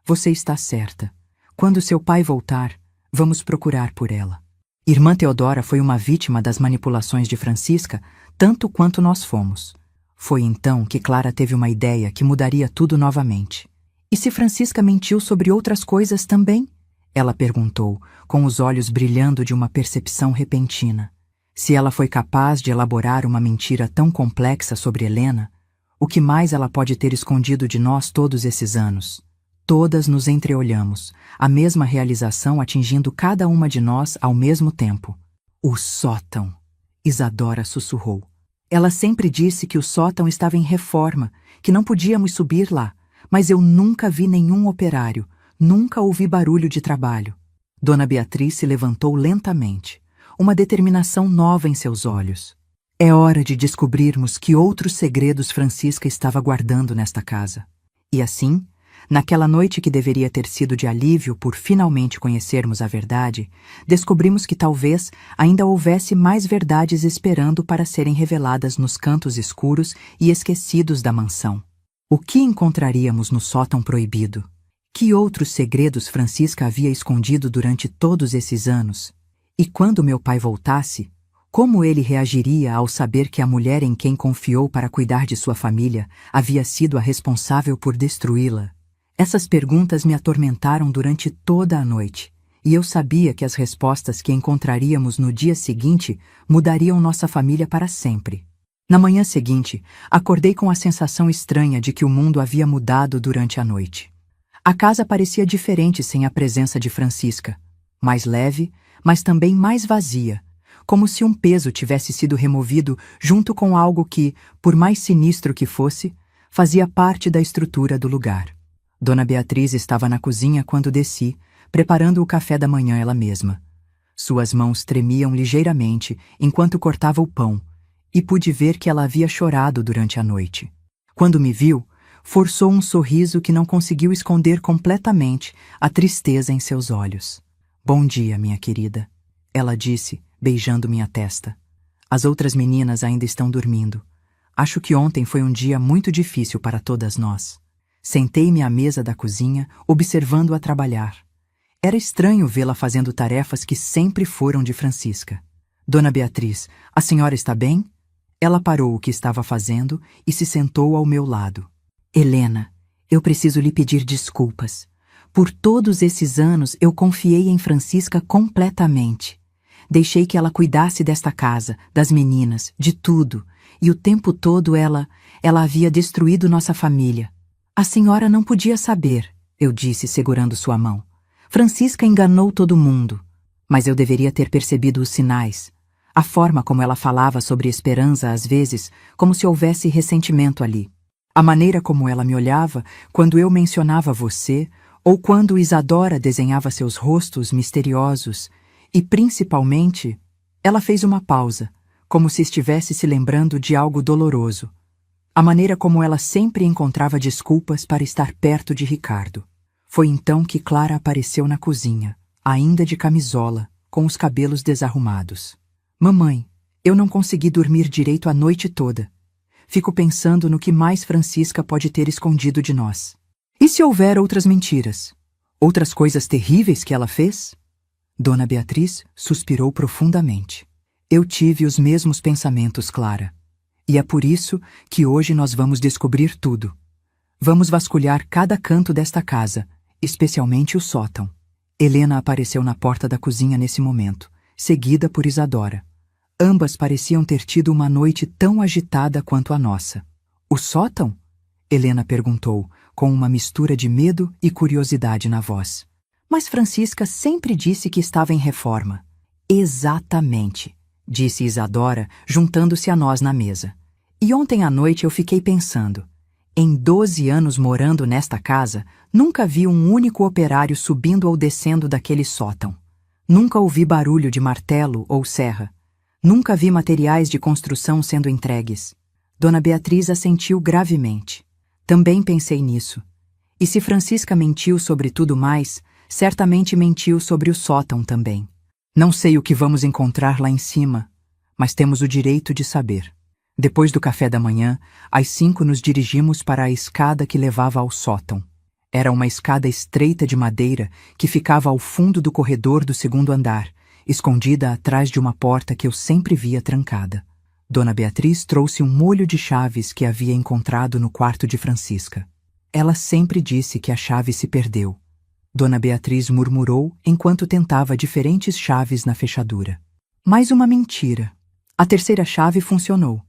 Você está certa. Quando seu pai voltar, vamos procurar por ela. Irmã Teodora foi uma vítima das manipulações de Francisca, tanto quanto nós fomos. Foi então que Clara teve uma ideia que mudaria tudo novamente. E se Francisca mentiu sobre outras coisas também? Ela perguntou, com os olhos brilhando de uma percepção repentina. Se ela foi capaz de elaborar uma mentira tão complexa sobre Helena, o que mais ela pode ter escondido de nós todos esses anos? Todas nos entreolhamos, a mesma realização atingindo cada uma de nós ao mesmo tempo. O sótão, Isadora sussurrou. Ela sempre disse que o sótão estava em reforma, que não podíamos subir lá, mas eu nunca vi nenhum operário, nunca ouvi barulho de trabalho. Dona Beatriz se levantou lentamente, uma determinação nova em seus olhos. É hora de descobrirmos que outros segredos Francisca estava guardando nesta casa. E assim, naquela noite que deveria ter sido de alívio por finalmente conhecermos a verdade, descobrimos que talvez ainda houvesse mais verdades esperando para serem reveladas nos cantos escuros e esquecidos da mansão. O que encontraríamos no sótão proibido? Que outros segredos Francisca havia escondido durante todos esses anos? E quando meu pai voltasse, como ele reagiria ao saber que a mulher em quem confiou para cuidar de sua família havia sido a responsável por destruí-la? Essas perguntas me atormentaram durante toda a noite, e eu sabia que as respostas que encontraríamos no dia seguinte mudariam nossa família para sempre. Na manhã seguinte, acordei com a sensação estranha de que o mundo havia mudado durante a noite. A casa parecia diferente sem a presença de Francisca, mais leve, mas também mais vazia, como se um peso tivesse sido removido junto com algo que, por mais sinistro que fosse, fazia parte da estrutura do lugar. Dona Beatriz estava na cozinha quando desci, preparando o café da manhã ela mesma. Suas mãos tremiam ligeiramente enquanto cortava o pão, e pude ver que ela havia chorado durante a noite. Quando me viu, forçou um sorriso que não conseguiu esconder completamente a tristeza em seus olhos. "Bom dia, minha querida", ela disse, beijando minha testa. "As outras meninas ainda estão dormindo. Acho que ontem foi um dia muito difícil para todas nós." Sentei-me à mesa da cozinha, observando-a trabalhar. Era estranho vê-la fazendo tarefas que sempre foram de Francisca. "Dona Beatriz, a senhora está bem?" Ela parou o que estava fazendo e se sentou ao meu lado. "Helena, eu preciso lhe pedir desculpas. Por todos esses anos eu confiei em Francisca completamente. Deixei que ela cuidasse desta casa, das meninas, de tudo, e o tempo todo ela havia destruído nossa família." "A senhora não podia saber", eu disse segurando sua mão. "Francisca enganou todo mundo, mas eu deveria ter percebido os sinais. A forma como ela falava sobre esperança às vezes, como se houvesse ressentimento ali. A maneira como ela me olhava quando eu mencionava você, ou quando Isadora desenhava seus rostos misteriosos. E, principalmente, ela fez uma pausa, como se estivesse se lembrando de algo doloroso. A maneira como ela sempre encontrava desculpas para estar perto de Ricardo. Foi então que Clara apareceu na cozinha, ainda de camisola, com os cabelos desarrumados. "Mamãe, eu não consegui dormir direito a noite toda. Fico pensando no que mais Francisca pode ter escondido de nós. E se houver outras mentiras? Outras coisas terríveis que ela fez?" Dona Beatriz suspirou profundamente. "Eu tive os mesmos pensamentos, Clara. E é por isso que hoje nós vamos descobrir tudo. Vamos vasculhar cada canto desta casa, especialmente o sótão." Helena apareceu na porta da cozinha nesse momento, seguida por Isadora. Ambas pareciam ter tido uma noite tão agitada quanto a nossa. "O sótão?" Helena perguntou, com uma mistura de medo e curiosidade na voz. "Mas Francisca sempre disse que estava em reforma." "Exatamente", disse Isadora, juntando-se a nós na mesa. "E ontem à noite eu fiquei pensando. Em 12 anos morando nesta casa, nunca vi um único operário subindo ou descendo daquele sótão. Nunca ouvi barulho de martelo ou serra. Nunca vi materiais de construção sendo entregues." Dona Beatriz assentiu gravemente. "Também pensei nisso. E se Francisca mentiu sobre tudo mais, certamente mentiu sobre o sótão também. Não sei o que vamos encontrar lá em cima, mas temos o direito de saber." Depois do café da manhã, às 5 nos dirigimos para a escada que levava ao sótão. Era uma escada estreita de madeira que ficava ao fundo do corredor do segundo andar, escondida atrás de uma porta que eu sempre via trancada. Dona Beatriz trouxe um molho de chaves que havia encontrado no quarto de Francisca. Ela sempre disse que a chave se perdeu. Dona Beatriz murmurou enquanto tentava diferentes chaves na fechadura. Mais uma mentira. A terceira chave funcionou.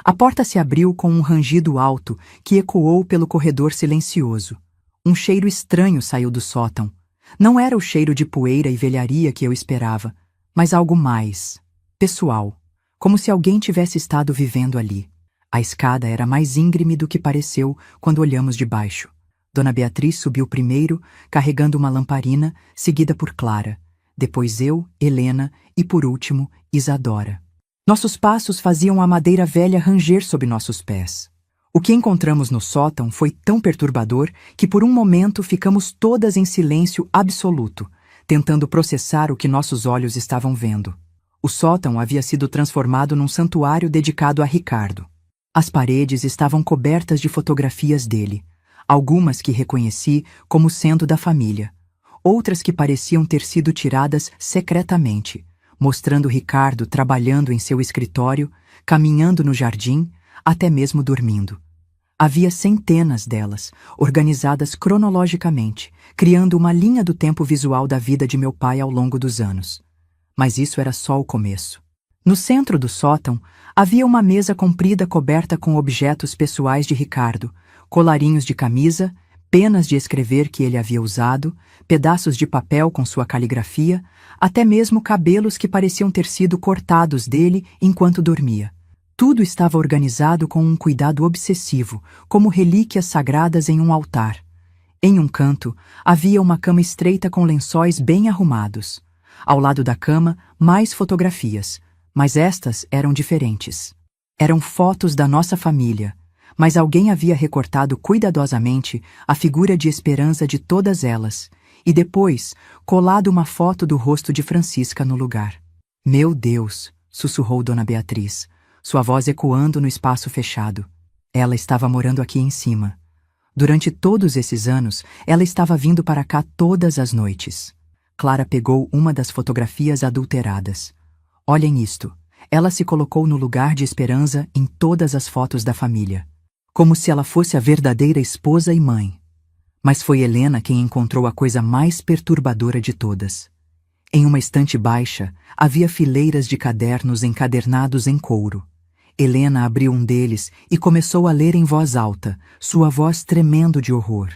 A porta se abriu com um rangido alto que ecoou pelo corredor silencioso. Um cheiro estranho saiu do sótão. Não era o cheiro de poeira e velharia que eu esperava, mas algo mais pessoal, como se alguém tivesse estado vivendo ali. A escada era mais íngreme do que pareceu quando olhamos de baixo. Dona Beatriz subiu primeiro, carregando uma lamparina, seguida por Clara. Depois eu, Helena e, por último, Isadora. Nossos passos faziam a madeira velha ranger sob nossos pés. O que encontramos no sótão foi tão perturbador que por um momento ficamos todas em silêncio absoluto, tentando processar o que nossos olhos estavam vendo. O sótão havia sido transformado num santuário dedicado a Ricardo. As paredes estavam cobertas de fotografias dele, algumas que reconheci como sendo da família, outras que pareciam ter sido tiradas secretamente, mostrando Ricardo trabalhando em seu escritório, caminhando no jardim, até mesmo dormindo. Havia centenas delas, organizadas cronologicamente, criando uma linha do tempo visual da vida de meu pai ao longo dos anos. Mas isso era só o começo. No centro do sótão, havia uma mesa comprida coberta com objetos pessoais de Ricardo, colarinhos de camisa, penas de escrever que ele havia usado, pedaços de papel com sua caligrafia, até mesmo cabelos que pareciam ter sido cortados dele enquanto dormia. Tudo estava organizado com um cuidado obsessivo, como relíquias sagradas em um altar. Em um canto, havia uma cama estreita com lençóis bem arrumados. Ao lado da cama, mais fotografias, mas estas eram diferentes. Eram fotos da nossa família, mas alguém havia recortado cuidadosamente a figura de Esperança de todas elas, e depois colado uma foto do rosto de Francisca no lugar. Meu Deus, sussurrou Dona Beatriz, sua voz ecoando no espaço fechado. Ela estava morando aqui em cima. Durante todos esses anos, ela estava vindo para cá todas as noites. Clara pegou uma das fotografias adulteradas. Olhem isto. Ela se colocou no lugar de Esperança em todas as fotos da família, como se ela fosse a verdadeira esposa e mãe. Mas foi Helena quem encontrou a coisa mais perturbadora de todas. Em uma estante baixa, havia fileiras de cadernos encadernados em couro. Helena abriu um deles e começou a ler em voz alta, sua voz tremendo de horror.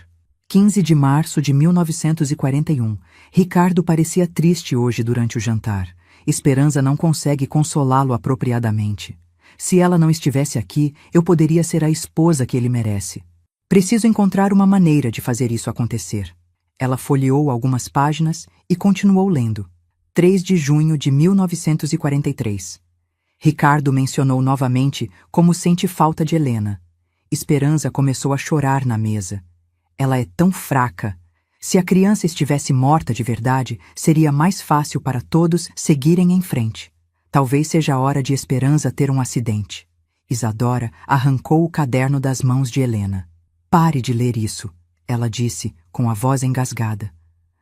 15 de março de 1941. Ricardo parecia triste hoje durante o jantar. Esperança não consegue consolá-lo apropriadamente. Se ela não estivesse aqui, eu poderia ser a esposa que ele merece. Preciso encontrar uma maneira de fazer isso acontecer. Ela folheou algumas páginas e continuou lendo. 3 de junho de 1943. Ricardo mencionou novamente como sente falta de Helena. Esperança começou a chorar na mesa. Ela é tão fraca. Se a criança estivesse morta de verdade, seria mais fácil para todos seguirem em frente. Talvez seja a hora de Esperança ter um acidente. Isadora arrancou o caderno das mãos de Helena. Pare de ler isso, ela disse, com a voz engasgada.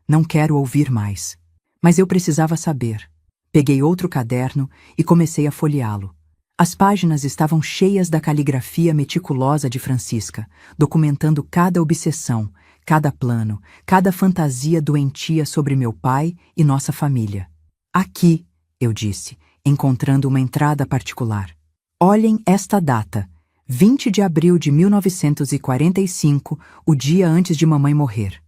Não quero ouvir mais. Mas eu precisava saber. Peguei outro caderno e comecei a folheá-lo. As páginas estavam cheias da caligrafia meticulosa de Francisca, documentando cada obsessão, cada plano, cada fantasia doentia sobre meu pai e nossa família. Aqui, eu disse, encontrando uma entrada particular. Olhem esta data, 20 de abril de 1945, o dia antes de mamãe morrer.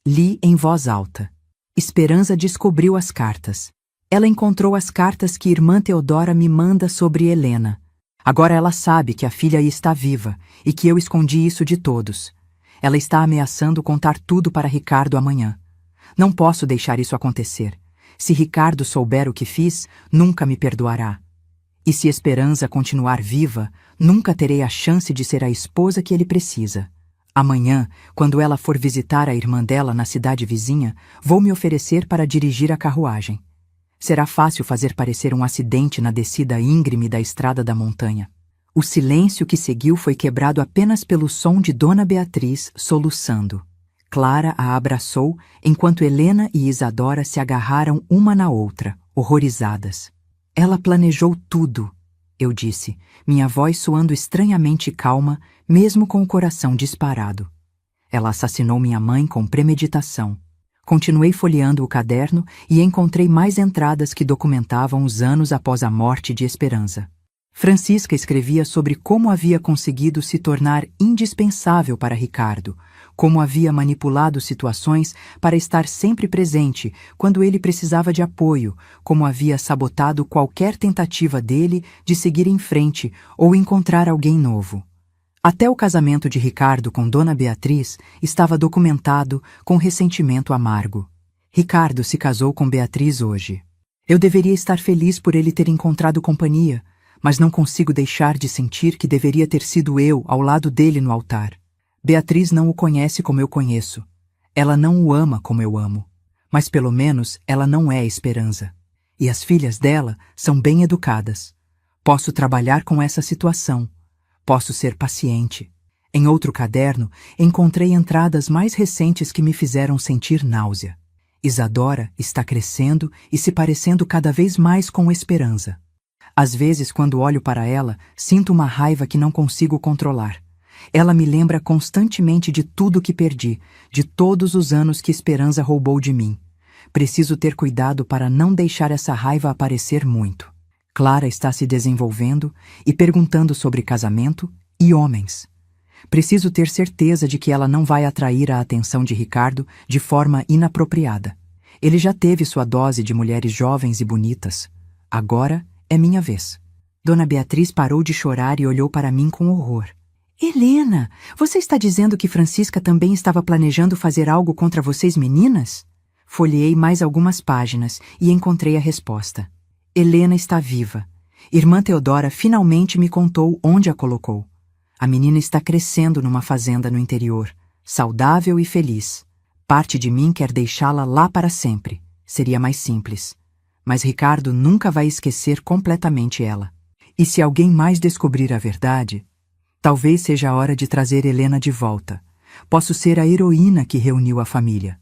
Li em voz alta. Esperança descobriu as cartas. Ela encontrou as cartas que irmã Teodora me manda sobre Helena. Agora ela sabe que a filha está viva e que eu escondi isso de todos. Ela está ameaçando contar tudo para Ricardo amanhã. Não posso deixar isso acontecer. Se Ricardo souber o que fiz, nunca me perdoará. E se Esperança continuar viva, nunca terei a chance de ser a esposa que ele precisa. Amanhã, quando ela for visitar a irmã dela na cidade vizinha, vou me oferecer para dirigir a carruagem. Será fácil fazer parecer um acidente na descida íngreme da estrada da montanha. O silêncio que seguiu foi quebrado apenas pelo som de Dona Beatriz soluçando. Clara a abraçou, enquanto Helena e Isadora se agarraram uma na outra, horrorizadas. Ela planejou tudo, eu disse, minha voz soando estranhamente calma, mesmo com o coração disparado. Ela assassinou minha mãe com premeditação. Continuei folheando o caderno e encontrei mais entradas que documentavam os anos após a morte de Esperança. Francisca escrevia sobre como havia conseguido se tornar indispensável para Ricardo, como havia manipulado situações para estar sempre presente quando ele precisava de apoio, como havia sabotado qualquer tentativa dele de seguir em frente ou encontrar alguém novo. Até o casamento de Ricardo com Dona Beatriz estava documentado com ressentimento amargo. Ricardo se casou com Beatriz hoje. Eu deveria estar feliz por ele ter encontrado companhia, mas não consigo deixar de sentir que deveria ter sido eu ao lado dele no altar. Beatriz não o conhece como eu conheço. Ela não o ama como eu amo. Mas pelo menos ela não é Esperança. E as filhas dela são bem educadas. Posso trabalhar com essa situação. Posso ser paciente. Em outro caderno, encontrei entradas mais recentes que me fizeram sentir náusea. Isadora está crescendo e se parecendo cada vez mais com Esperança. Às vezes, quando olho para ela, sinto uma raiva que não consigo controlar. Ela me lembra constantemente de tudo que perdi, de todos os anos que Esperança roubou de mim. Preciso ter cuidado para não deixar essa raiva aparecer muito. Clara está se desenvolvendo e perguntando sobre casamento e homens. Preciso ter certeza de que ela não vai atrair a atenção de Ricardo de forma inapropriada. Ele já teve sua dose de mulheres jovens e bonitas. Agora é minha vez. Dona Beatriz parou de chorar e olhou para mim com horror. Helena, você está dizendo que Francisca também estava planejando fazer algo contra vocês meninas? Folheei mais algumas páginas e encontrei a resposta. Helena está viva. Irmã Teodora finalmente me contou onde a colocou. A menina está crescendo numa fazenda no interior, saudável e feliz. Parte de mim quer deixá-la lá para sempre. Seria mais simples. Mas Ricardo nunca vai esquecer completamente ela. E se alguém mais descobrir a verdade, talvez seja a hora de trazer Helena de volta. Posso ser a heroína que reuniu a família.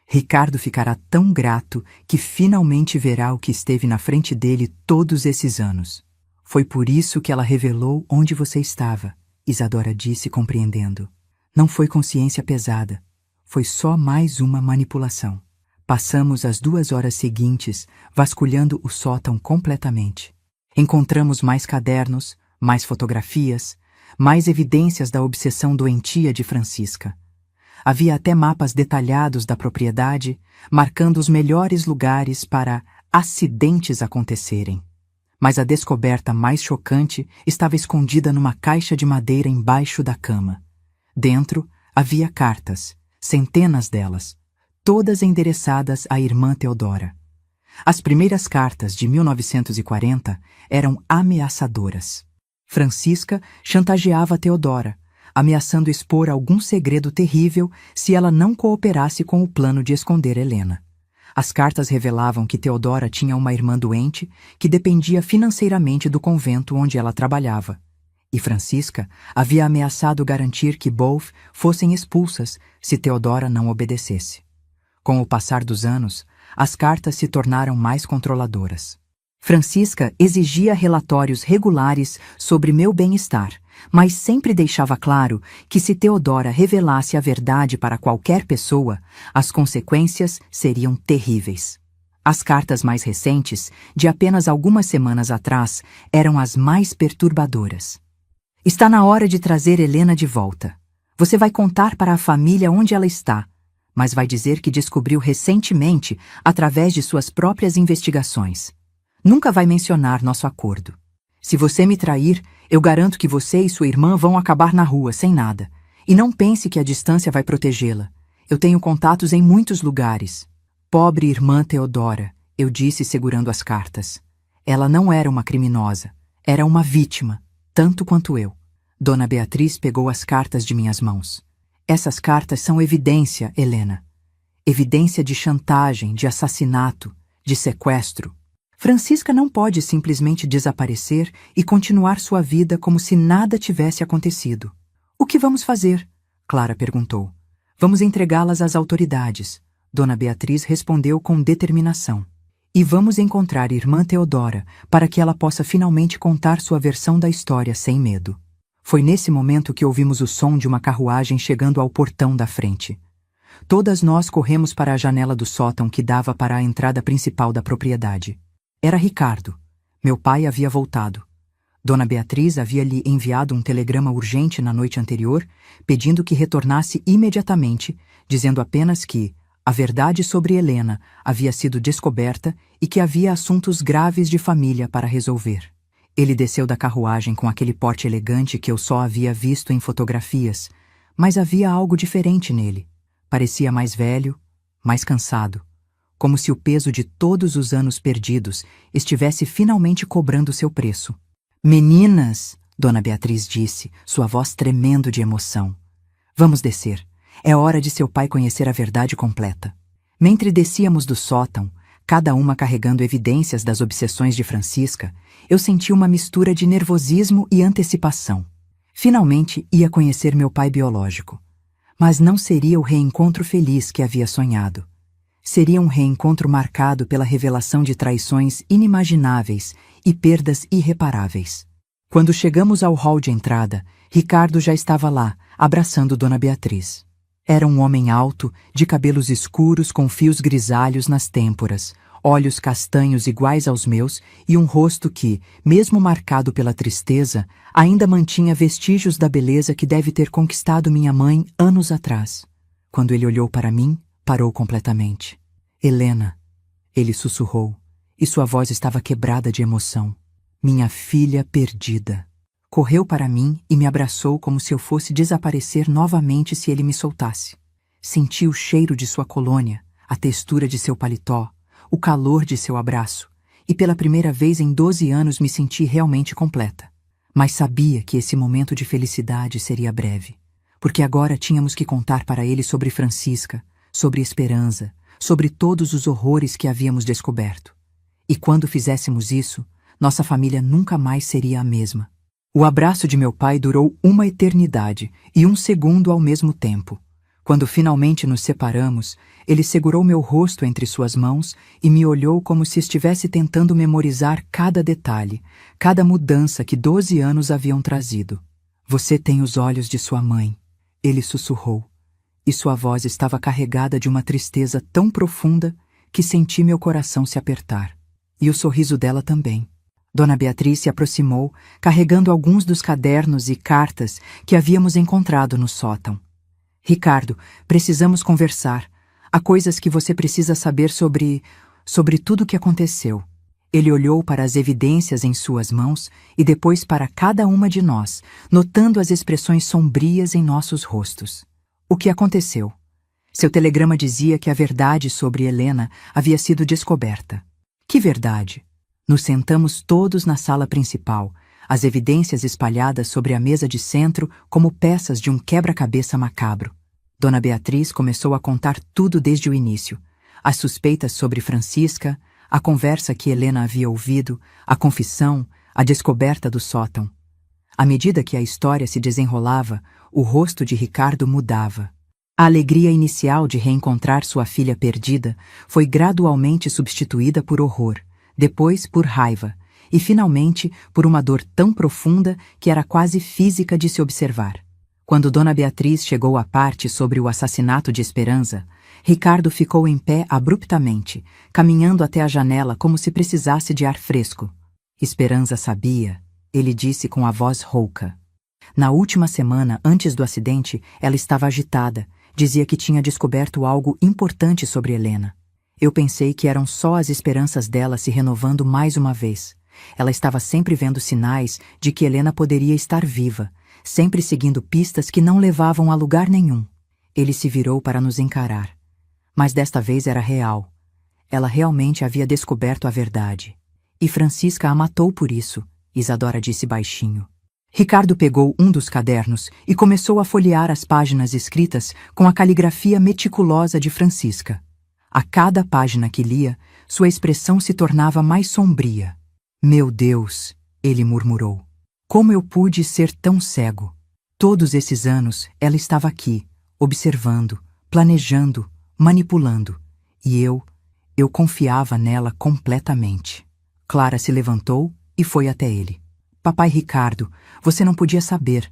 Ricardo ficará tão grato que finalmente verá o que esteve na frente dele todos esses anos. Foi por isso que ela revelou onde você estava, Isadora disse, compreendendo. Não foi consciência pesada. Foi só mais uma manipulação. Passamos as 2 horas seguintes vasculhando o sótão completamente. Encontramos mais cadernos, mais fotografias, mais evidências da obsessão doentia de Francisca. Havia até mapas detalhados da propriedade, marcando os melhores lugares para acidentes acontecerem. Mas a descoberta mais chocante estava escondida numa caixa de madeira embaixo da cama. Dentro havia cartas, centenas delas, todas endereçadas à irmã Teodora. As primeiras cartas, de 1940, eram ameaçadoras. Francisca chantageava Teodora, ameaçando expor algum segredo terrível se ela não cooperasse com o plano de esconder Helena. As cartas revelavam que Teodora tinha uma irmã doente que dependia financeiramente do convento onde ela trabalhava. E Francisca havia ameaçado garantir que Bowles fossem expulsas se Teodora não obedecesse. Com o passar dos anos, as cartas se tornaram mais controladoras. Francisca exigia relatórios regulares sobre meu bem-estar, mas sempre deixava claro que se Teodora revelasse a verdade para qualquer pessoa, as consequências seriam terríveis. As cartas mais recentes, de apenas algumas semanas atrás, eram as mais perturbadoras. Está na hora de trazer Helena de volta. Você vai contar para a família onde ela está, mas vai dizer que descobriu recentemente através de suas próprias investigações. Nunca vai mencionar nosso acordo. Se você me trair, eu garanto que você e sua irmã vão acabar na rua, sem nada. E não pense que a distância vai protegê-la. Eu tenho contatos em muitos lugares. Pobre irmã Teodora, eu disse segurando as cartas. Ela não era uma criminosa. Era uma vítima, tanto quanto eu. Dona Beatriz pegou as cartas de minhas mãos. Essas cartas são evidência, Helena. Evidência de chantagem, de assassinato, de sequestro. Francisca não pode simplesmente desaparecer e continuar sua vida como se nada tivesse acontecido. O que vamos fazer? Clara perguntou. Vamos entregá-las às autoridades. Dona Beatriz respondeu com determinação. E vamos encontrar irmã Teodora para que ela possa finalmente contar sua versão da história sem medo. Foi nesse momento que ouvimos o som de uma carruagem chegando ao portão da frente. Todas nós corremos para a janela do sótão que dava para a entrada principal da propriedade. Era Ricardo. Meu pai havia voltado. Dona Beatriz havia lhe enviado um telegrama urgente na noite anterior, pedindo que retornasse imediatamente, dizendo apenas que a verdade sobre Helena havia sido descoberta e que havia assuntos graves de família para resolver. Ele desceu da carruagem com aquele porte elegante que eu só havia visto em fotografias, mas havia algo diferente nele. Parecia mais velho, mais cansado, como se o peso de todos os anos perdidos estivesse finalmente cobrando seu preço. Meninas, Dona Beatriz disse, sua voz tremendo de emoção. Vamos descer. É hora de seu pai conhecer a verdade completa. Mentre descíamos do sótão, cada uma carregando evidências das obsessões de Francisca, eu senti uma mistura de nervosismo e antecipação. Finalmente ia conhecer meu pai biológico. Mas não seria o reencontro feliz que havia sonhado. Seria um reencontro marcado pela revelação de traições inimagináveis e perdas irreparáveis. Quando chegamos ao hall de entrada, Ricardo já estava lá, abraçando Dona Beatriz. Era um homem alto, de cabelos escuros com fios grisalhos nas têmporas, olhos castanhos iguais aos meus e um rosto que, mesmo marcado pela tristeza, ainda mantinha vestígios da beleza que deve ter conquistado minha mãe anos atrás. Quando ele olhou para mim, parou completamente. Helena, ele sussurrou, e sua voz estava quebrada de emoção. Minha filha perdida. Correu para mim e me abraçou como se eu fosse desaparecer novamente se ele me soltasse. Senti o cheiro de sua colônia, a textura de seu paletó, o calor de seu abraço, e pela primeira vez em 12 anos me senti realmente completa. Mas sabia que esse momento de felicidade seria breve, porque agora tínhamos que contar para ele sobre Francisca, sobre Esperança, sobre todos os horrores que havíamos descoberto. E quando fizéssemos isso, nossa família nunca mais seria a mesma. O abraço de meu pai durou uma eternidade e um segundo ao mesmo tempo. Quando finalmente nos separamos, ele segurou meu rosto entre suas mãos e me olhou como se estivesse tentando memorizar cada detalhe, cada mudança que 12 anos haviam trazido. Você tem os olhos de sua mãe, ele sussurrou, e sua voz estava carregada de uma tristeza tão profunda que senti meu coração se apertar. E o sorriso dela também. Dona Beatriz se aproximou, carregando alguns dos cadernos e cartas que havíamos encontrado no sótão. Ricardo, precisamos conversar. Há coisas que você precisa saber sobre tudo o que aconteceu. Ele olhou para as evidências em suas mãos e depois para cada uma de nós, notando as expressões sombrias em nossos rostos. O que aconteceu? Seu telegrama dizia que a verdade sobre Helena havia sido descoberta. Que verdade? Nos sentamos todos na sala principal, as evidências espalhadas sobre a mesa de centro como peças de um quebra-cabeça macabro. Dona Beatriz começou a contar tudo desde o início. As suspeitas sobre Francisca, a conversa que Helena havia ouvido, a confissão, a descoberta do sótão. À medida que a história se desenrolava, o rosto de Ricardo mudava. A alegria inicial de reencontrar sua filha perdida foi gradualmente substituída por horror, depois por raiva, e finalmente por uma dor tão profunda que era quase física de se observar. Quando Dona Beatriz chegou à parte sobre o assassinato de Esperança, Ricardo ficou em pé abruptamente, caminhando até a janela como se precisasse de ar fresco. Esperança sabia, ele disse com a voz rouca. Na última semana, antes do acidente, ela estava agitada, dizia que tinha descoberto algo importante sobre Helena. Eu pensei que eram só as esperanças dela se renovando mais uma vez. Ela estava sempre vendo sinais de que Helena poderia estar viva, sempre seguindo pistas que não levavam a lugar nenhum. Ele se virou para nos encarar. Mas desta vez era real. Ela realmente havia descoberto a verdade. E Francisca a matou por isso, Isadora disse baixinho. Ricardo pegou um dos cadernos e começou a folhear as páginas escritas com a caligrafia meticulosa de Francisca. A cada página que lia, sua expressão se tornava mais sombria. Meu Deus, ele murmurou. Como eu pude ser tão cego? Todos esses anos ela estava aqui, observando, planejando, manipulando. E eu confiava nela completamente. Clara se levantou e foi até ele. Papai Ricardo, você não podia saber.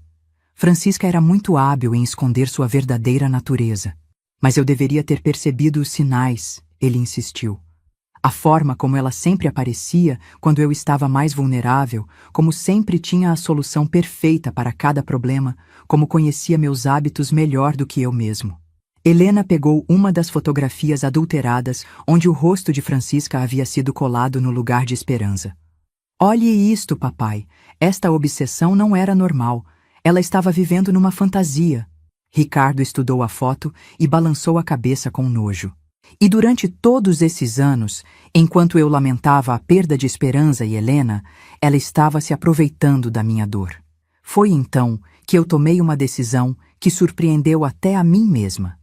Francisca era muito hábil em esconder sua verdadeira natureza. Mas eu deveria ter percebido os sinais, ele insistiu. A forma como ela sempre aparecia quando eu estava mais vulnerável, como sempre tinha a solução perfeita para cada problema, como conhecia meus hábitos melhor do que eu mesmo. Helena pegou uma das fotografias adulteradas onde o rosto de Francisca havia sido colado no lugar de Esperança. Olhe isto, papai. Esta obsessão não era normal. Ela estava vivendo numa fantasia. Ricardo estudou a foto e balançou a cabeça com nojo. E durante todos esses anos, enquanto eu lamentava a perda de Esperança e Helena, ela estava se aproveitando da minha dor. Foi então que eu tomei uma decisão que surpreendeu até a mim mesma.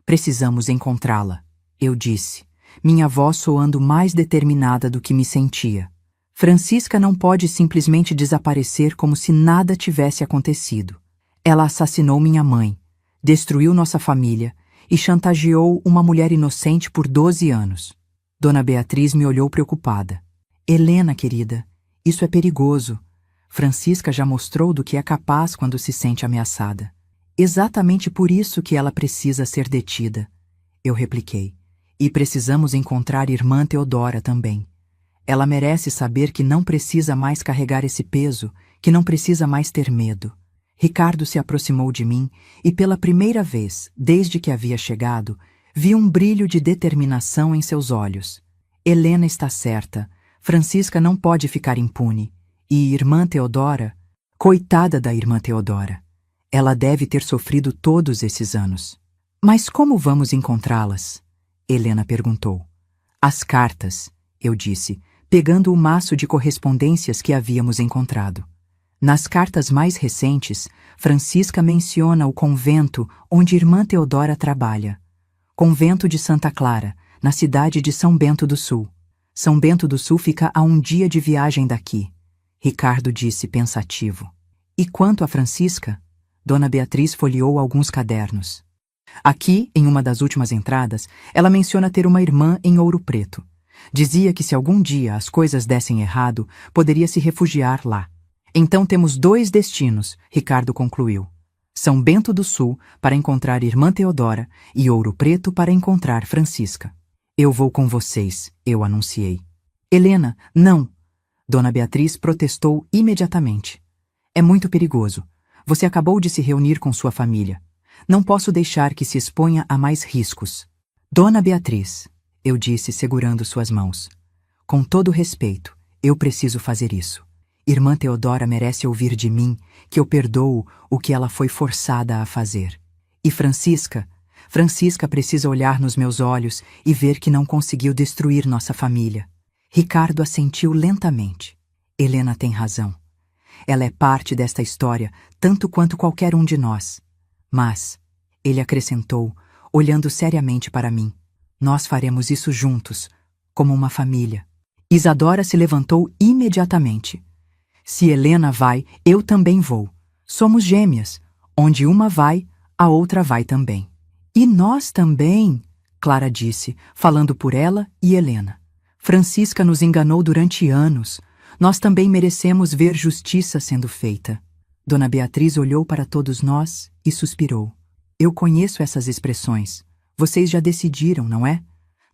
Precisamos encontrá-la, eu disse, minha voz soando mais determinada do que me sentia. Francisca não pode simplesmente desaparecer como se nada tivesse acontecido. Ela assassinou minha mãe, destruiu nossa família e chantageou uma mulher inocente por 12 anos. Dona Beatriz me olhou preocupada. Helena, querida, isso é perigoso. Francisca já mostrou do que é capaz quando se sente ameaçada. Exatamente por isso que ela precisa ser detida, eu repliquei. E precisamos encontrar irmã Teodora também. Ela merece saber que não precisa mais carregar esse peso, que não precisa mais ter medo. Ricardo se aproximou de mim e pela primeira vez, desde que havia chegado, vi um brilho de determinação em seus olhos. Helena está certa, Francisca não pode ficar impune. E irmã Teodora? Coitada da irmã Teodora. Ela deve ter sofrido todos esses anos. Mas como vamos encontrá-las? Helena perguntou. As cartas, eu disse, pegando o maço de correspondências que havíamos encontrado. Nas cartas mais recentes, Francisca menciona o convento onde irmã Teodora trabalha. Convento de Santa Clara, na cidade de São Bento do Sul. São Bento do Sul fica a 1 dia de viagem daqui. Ricardo disse pensativo. E quanto a Francisca? Dona Beatriz folheou alguns cadernos. Aqui, em uma das últimas entradas, ela menciona ter uma irmã em Ouro Preto. Dizia que se algum dia as coisas dessem errado, poderia se refugiar lá. Então temos 2 destinos, Ricardo concluiu. São Bento do Sul para encontrar irmã Teodora e Ouro Preto para encontrar Francisca. Eu vou com vocês, eu anunciei. Helena, não! Dona Beatriz protestou imediatamente. É muito perigoso. Você acabou de se reunir com sua família. Não posso deixar que se exponha a mais riscos. Dona Beatriz, eu disse segurando suas mãos. Com todo respeito, eu preciso fazer isso. Irmã Teodora merece ouvir de mim que eu perdoo o que ela foi forçada a fazer. E Francisca precisa olhar nos meus olhos e ver que não conseguiu destruir nossa família. Ricardo assentiu lentamente. Helena tem razão. Ela é parte desta história tanto quanto qualquer um de nós. Mas, ele acrescentou, olhando seriamente para mim, nós faremos isso juntos, como uma família. Isadora se levantou imediatamente. Se Helena vai, eu também vou. Somos gêmeas. Onde uma vai, a outra vai também. E nós também, Clara disse, falando por ela e Helena. Francisca nos enganou durante anos. Nós também merecemos ver justiça sendo feita. Dona Beatriz olhou para todos nós e suspirou. Eu conheço essas expressões. Vocês já decidiram, não é?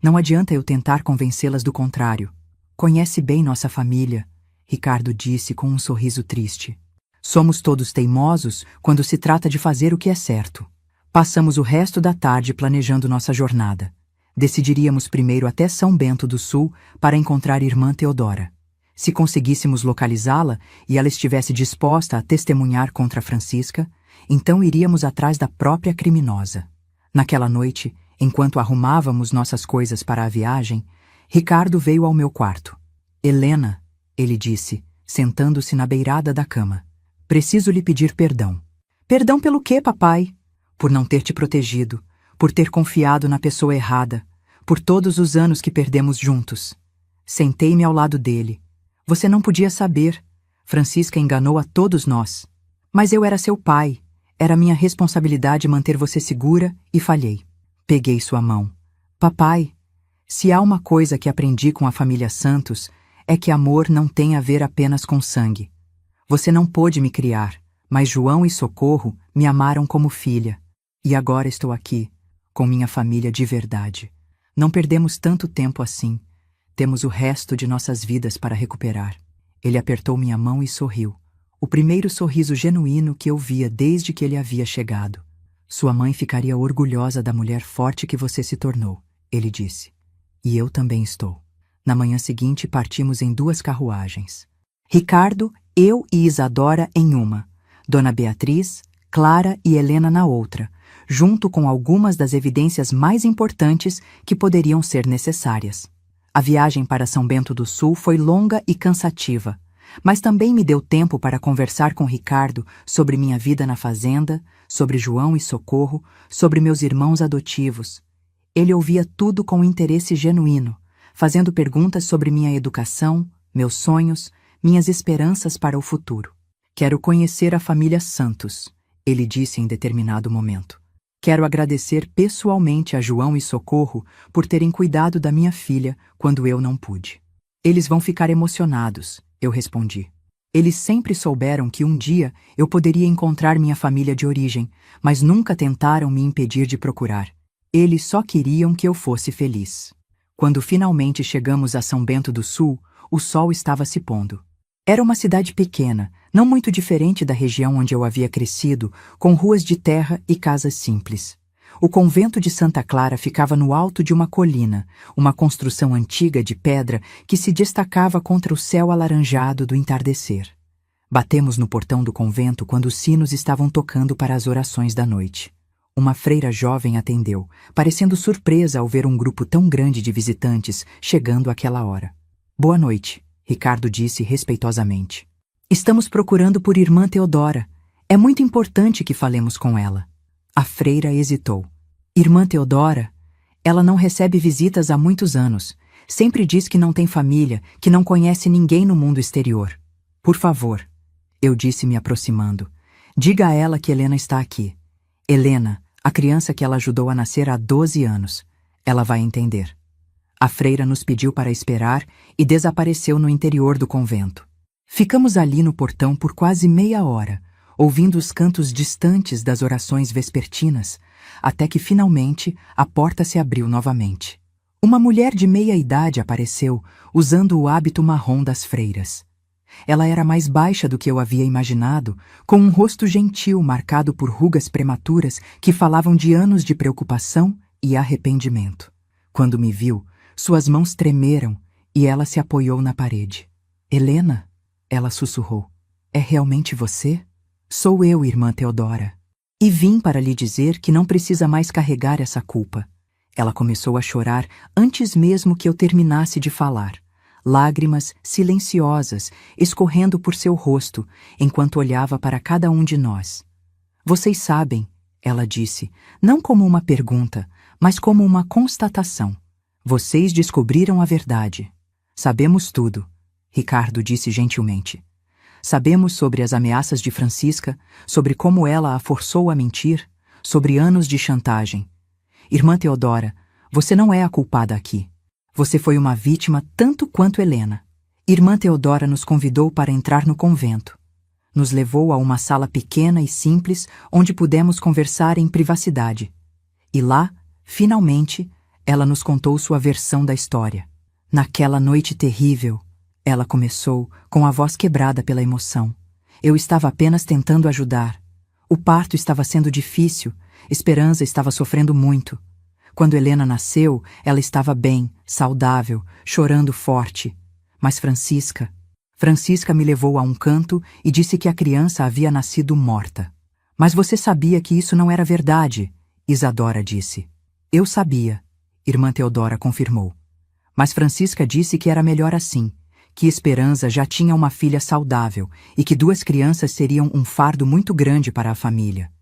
Não adianta eu tentar convencê-las do contrário. Conhece bem nossa família, Ricardo disse com um sorriso triste. Somos todos teimosos quando se trata de fazer o que é certo. Passamos o resto da tarde planejando nossa jornada. Decidiríamos primeiro até São Bento do Sul para encontrar irmã Teodora. Se conseguíssemos localizá-la e ela estivesse disposta a testemunhar contra Francisca, então iríamos atrás da própria criminosa. Naquela noite, enquanto arrumávamos nossas coisas para a viagem, Ricardo veio ao meu quarto. Helena, ele disse, sentando-se na beirada da cama. Preciso lhe pedir perdão. Perdão pelo quê, papai? Por não ter te protegido, por ter confiado na pessoa errada, por todos os anos que perdemos juntos. Sentei-me ao lado dele. Você não podia saber. Francisca enganou a todos nós. Mas eu era seu pai. Era minha responsabilidade manter você segura e falhei. Peguei sua mão. Papai, se há uma coisa que aprendi com a família Santos, é que amor não tem a ver apenas com sangue. Você não pôde me criar, mas João e Socorro me amaram como filha. E agora estou aqui, com minha família de verdade. Não perdemos tanto tempo assim. Temos o resto de nossas vidas para recuperar. Ele apertou minha mão e sorriu. O primeiro sorriso genuíno que eu via desde que ele havia chegado. Sua mãe ficaria orgulhosa da mulher forte que você se tornou, ele disse. E eu também estou. Na manhã seguinte partimos em 2 carruagens. Ricardo, eu e Isadora em uma. Dona Beatriz, Clara e Helena na outra, junto com algumas das evidências mais importantes que poderiam ser necessárias. A viagem para São Bento do Sul foi longa e cansativa, mas também me deu tempo para conversar com Ricardo sobre minha vida na fazenda, sobre João e Socorro, sobre meus irmãos adotivos. Ele ouvia tudo com interesse genuíno, fazendo perguntas sobre minha educação, meus sonhos, minhas esperanças para o futuro. Quero conhecer a família Santos, ele disse em determinado momento. Quero agradecer pessoalmente a João e Socorro por terem cuidado da minha filha quando eu não pude. Eles vão ficar emocionados, eu respondi. Eles sempre souberam que um dia eu poderia encontrar minha família de origem, mas nunca tentaram me impedir de procurar. Eles só queriam que eu fosse feliz. Quando finalmente chegamos a São Bento do Sul, o sol estava se pondo. Era uma cidade pequena, não muito diferente da região onde eu havia crescido, com ruas de terra e casas simples. O convento de Santa Clara ficava no alto de uma colina, uma construção antiga de pedra que se destacava contra o céu alaranjado do entardecer. Batemos no portão do convento quando os sinos estavam tocando para as orações da noite. Uma freira jovem atendeu, parecendo surpresa ao ver um grupo tão grande de visitantes chegando àquela hora. Boa noite, Ricardo disse respeitosamente. Estamos procurando por irmã Teodora. É muito importante que falemos com ela. A freira hesitou. Irmã Teodora? Ela não recebe visitas há muitos anos. Sempre diz que não tem família, que não conhece ninguém no mundo exterior. Por favor, eu disse me aproximando. Diga a ela que Helena está aqui. Helena, a criança que ela ajudou a nascer há 12 anos. Ela vai entender. A freira nos pediu para esperar e desapareceu no interior do convento. Ficamos ali no portão por quase meia hora, ouvindo os cantos distantes das orações vespertinas, até que finalmente a porta se abriu novamente. Uma mulher de meia-idade apareceu, usando o hábito marrom das freiras. Ela era mais baixa do que eu havia imaginado, com um rosto gentil marcado por rugas prematuras que falavam de anos de preocupação e arrependimento. Quando me viu, suas mãos tremeram e ela se apoiou na parede. Helena, ela sussurrou, é realmente você? Sou eu, irmã Teodora. E vim para lhe dizer que não precisa mais carregar essa culpa. Ela começou a chorar antes mesmo que eu terminasse de falar. Lágrimas silenciosas escorrendo por seu rosto, enquanto olhava para cada um de nós. Vocês sabem, ela disse, não como uma pergunta, mas como uma constatação. Vocês descobriram a verdade. Sabemos tudo, Ricardo disse gentilmente. Sabemos sobre as ameaças de Francisca, sobre como ela a forçou a mentir, sobre anos de chantagem. Irmã Teodora, você não é a culpada aqui. Você foi uma vítima tanto quanto Helena. Irmã Teodora nos convidou para entrar no convento. Nos levou a uma sala pequena e simples onde pudemos conversar em privacidade. E lá, finalmente, ela nos contou sua versão da história. Naquela noite terrível, ela começou, com a voz quebrada pela emoção. Eu estava apenas tentando ajudar. O parto estava sendo difícil, Esperança estava sofrendo muito. Quando Helena nasceu, ela estava bem, saudável, chorando forte. Mas Francisca me levou a um canto e disse que a criança havia nascido morta. Mas você sabia que isso não era verdade, Isadora disse. Eu sabia, irmã Teodora confirmou. Mas Francisca disse que era melhor assim, que Esperança já tinha uma filha saudável e que 2 crianças seriam um fardo muito grande para a família.